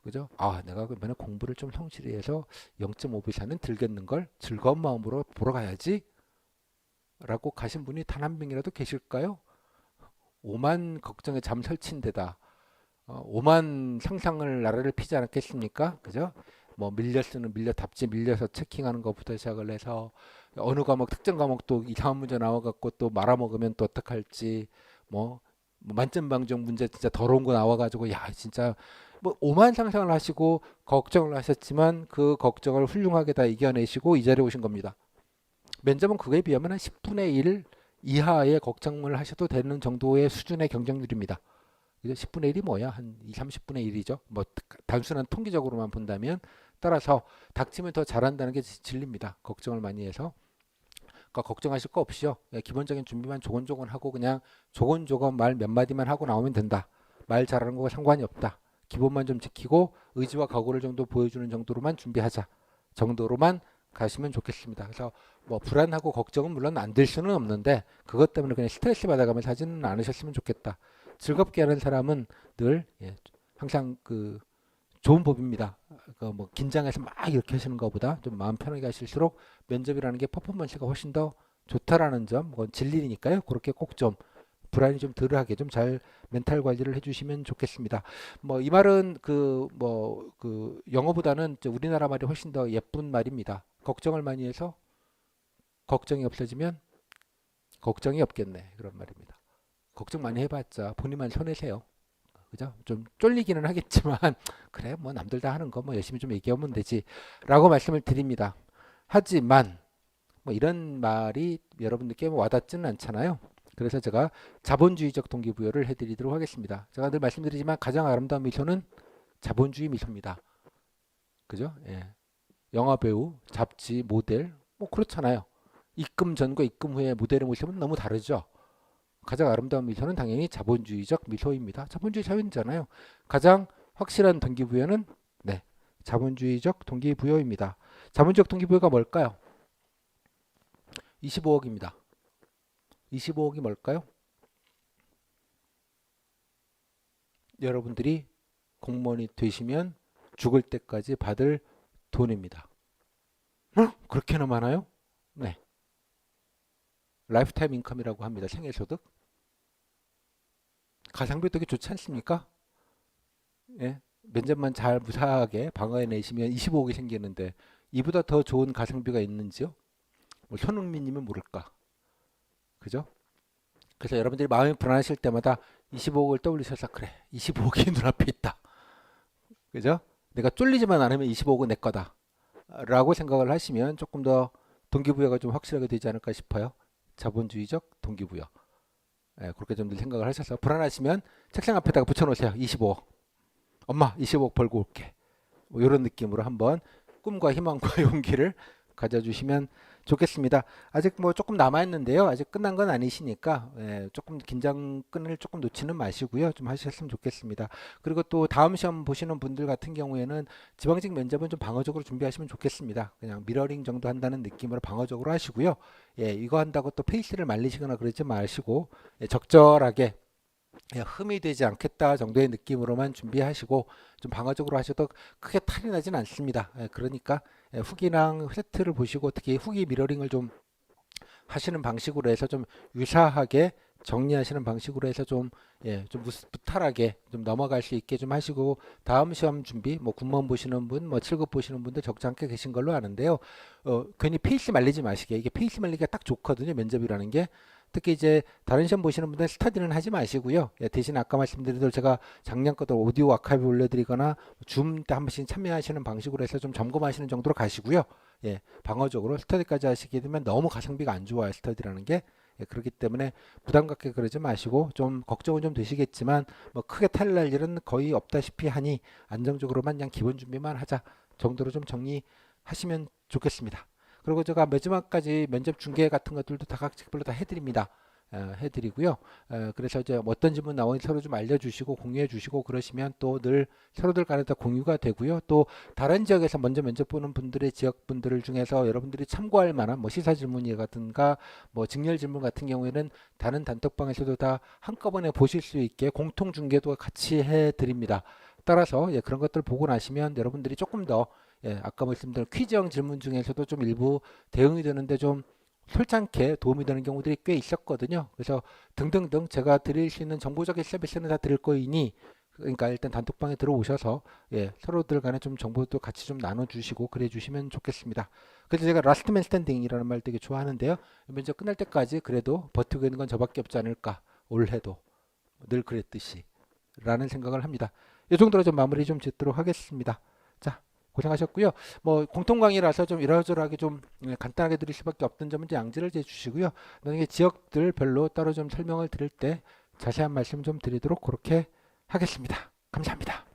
A: 그죠? 아, 내가 그러면 공부를 좀 성실히 해서 0.5비사는 들겠는 걸 즐거운 마음으로 보러 가야지 라고 가신 분이 단 한 명이라도 계실까요? 오만 걱정에 잠 설친 데다 오만 상상을 나라를 피지 않았겠습니까? 그죠? 뭐 밀려 쓰는 밀려 답지 밀려서 체킹하는 것부터 시작을 해서 어느 과목 특정 과목도 이상한 문제 나와갖고 또 말아먹으면 또 어떡할지 뭐 만점 방정 문제 진짜 더러운 거 나와가지고 야 진짜 뭐 오만 상상을 하시고 걱정을 하셨지만 그 걱정을 훌륭하게 다 이겨내시고 이 자리에 오신 겁니다. 면접은 그거에 비하면 한 10분의 1 이하의 걱정을 하셔도 되는 정도의 수준의 경쟁률입니다. 10분의 1이 뭐야? 한 2, 30분의 1이죠. 뭐 단순한 통계적으로만 본다면 따라서 닥치면 더 잘한다는 게 진리입니다. 걱정을 많이 해서. 걱정하실 거 없이요. 예, 기본적인 준비만 조곤조곤 하고 그냥 조곤조곤 말 몇 마디만 하고 나오면 된다. 말 잘하는 거가 상관이 없다. 기본만 좀 지키고 의지와 각오를 정도 보여주는 정도로만 준비하자. 정도로만 가시면 좋겠습니다. 그래서 뭐 불안하고 걱정은 물론 안 될 수는 없는데 그것 때문에 그냥 스트레스 받아가면서 하지는 않으셨으면 좋겠다. 즐겁게 하는 사람은 늘 예, 항상 그 좋은 법입니다. 뭐 긴장해서 막 이렇게 하시는 것보다 좀 마음 편하게 하실수록 면접이라는 게 퍼포먼스가 훨씬 더 좋다라는 점, 그건 진리니까요. 그렇게 꼭 좀 불안이 좀 덜하게 좀 잘 멘탈 관리를 해주시면 좋겠습니다. 뭐 이 말은 그 영어보다는 우리나라 말이 훨씬 더 예쁜 말입니다. 걱정을 많이 해서 걱정이 없어지면 걱정이 없겠네 그런 말입니다. 걱정 많이 해봤자 본인만 손해세요. 그죠? 좀 쫄리기는 하겠지만 그래 뭐 남들 다 하는 거 뭐 열심히 좀 얘기하면 되지라고 말씀을 드립니다. 하지만 뭐 이런 말이 여러분들께 뭐 와닿지는 않잖아요. 그래서 제가 자본주의적 동기부여를 해드리도록 하겠습니다. 제가 늘 말씀드리지만 가장 아름다운 미소는 자본주의 미소입니다. 그죠? 예. 영화 배우, 잡지, 모델 뭐 그렇잖아요. 입금 전과 입금 후의 모델의 모습은 너무 다르죠. 가장 아름다운 미소는 당연히 자본주의적 미소입니다. 자본주의 사회잖아요. 가장 확실한 동기부여는 네, 자본주의적 동기부여입니다. 자본주의적 동기부여가 뭘까요? 25억입니다. 25억이 뭘까요? 여러분들이 공무원이 되시면 죽을 때까지 받을 돈입니다. 그렇게나 많아요? 네. 라이프타임 인컴이라고 합니다. 생애소득. 가성비 되게 좋지 않습니까? 예. 면접만 잘 무사하게 방어해내시면 25억이 생기는데 이보다 더 좋은 가성비가 있는지요? 뭐 손흥민님은 모를까? 그죠? 그래서 여러분들이 마음이 불안하실 때마다 25억을 떠올리셔서 그래 25억이 눈앞에 있다. 그죠? 내가 쫄리지만 않으면 25억은 내 거다. 라고 생각을 하시면 조금 더 동기부여가 좀 확실하게 되지 않을까 싶어요. 자본주의적 동기부여. 예, 그렇게 좀 생각을 하셔서 불안하시면 책상 앞에다가 붙여놓으세요. 25억. 엄마 25억 벌고 올게. 뭐 이런 느낌으로 한번 꿈과 희망과 용기를 가져주시면 좋겠습니다. 아직 뭐 조금 남아있는데요. 아직 끝난 건 아니시니까 예, 조금 긴장끈을 조금 놓지는 마시고요. 좀 하셨으면 좋겠습니다. 그리고 또 다음 시험 보시는 분들 같은 경우에는 지방직 면접은 좀 방어적으로 준비하시면 좋겠습니다. 그냥 미러링 정도 한다는 느낌으로 방어적으로 하시고요. 예, 이거 한다고 또 페이스를 말리시거나 그러지 마시고 예, 적절하게 흠이 되지 않겠다 정도의 느낌으로만 준비하시고 좀 방어적으로 하셔도 크게 탈이 나진 않습니다. 그러니까 후기랑 세트를 보시고 특히 후기 미러링을 좀 하시는 방식으로 해서 좀 유사하게 정리하시는 방식으로 해서 좀, 예, 좀 무탈하게 좀 넘어갈 수 있게 좀 하시고 다음 시험 준비 뭐 군무원 보시는 분, 뭐 7급 보시는 분들 적지 않게 계신 걸로 아는데요. 괜히 페이스 말리지 마시게. 이게 페이스 말리기가 딱 좋거든요. 면접이라는 게. 특히 이제 다른 시험 보시는 분들 스터디는 하지 마시고요. 예, 대신 아까 말씀드린 대로 제가 작년 것도 오디오 아카이브 올려드리거나 줌 때 한 번씩 참여하시는 방식으로 해서 좀 점검하시는 정도로 가시고요. 예, 방어적으로 스터디까지 하시게 되면 너무 가성비가 안 좋아요. 스터디라는 게. 예, 그렇기 때문에 부담 갖게 그러지 마시고 좀 걱정은 좀 되시겠지만 뭐 크게 탈날 일은 거의 없다시피 하니 안정적으로만 그냥 기본 준비만 하자 정도로 좀 정리하시면 좋겠습니다. 그리고 제가 마지막까지 면접 중계 같은 것들도 다 각직별로 다 해드립니다. 해드리고요. 그래서 이제 어떤 질문 나오는지 서로 좀 알려주시고 공유해 주시고 그러시면 또 늘 서로들 간에 다 공유가 되고요. 또 다른 지역에서 먼저 면접 보는 분들의 지역 분들 중에서 여러분들이 참고할 만한 뭐 시사 질문이라든가 뭐 직렬 질문 같은 경우에는 다른 단톡방에서도 다 한꺼번에 보실 수 있게 공통 중계도 같이 해드립니다. 따라서 예, 그런 것들 보고 나시면 여러분들이 조금 더 예, 아까 말씀드린 퀴즈형 질문 중에서도 좀 일부 대응이 되는데 좀 솔찬게 도움이 되는 경우들이 꽤 있었거든요. 그래서 등등등 제가 드릴 수 있는 정보적인 서비스는 다 드릴 거이니 그러니까 일단 단톡방에 들어오셔서 예, 서로들 간에 좀 정보도 같이 좀 나눠주시고 그래 주시면 좋겠습니다. 그래서 제가 라스트맨 스탠딩이라는 말 되게 좋아하는데요. 면접 끝날 때까지 그래도 버티고 있는 건 저밖에 없지 않을까 올해도 늘 그랬듯이 라는 생각을 합니다. 이 정도로 좀 마무리 좀 짓도록 하겠습니다. 자, 고생하셨고요. 뭐 공통 강의라서 좀 이러저러하게 좀 간단하게 드릴 수밖에 없던 점은 양지를 해주시고요. 나중에 지역들별로 따로 좀 설명을 드릴 때 자세한 말씀 좀 드리도록 그렇게 하겠습니다. 감사합니다.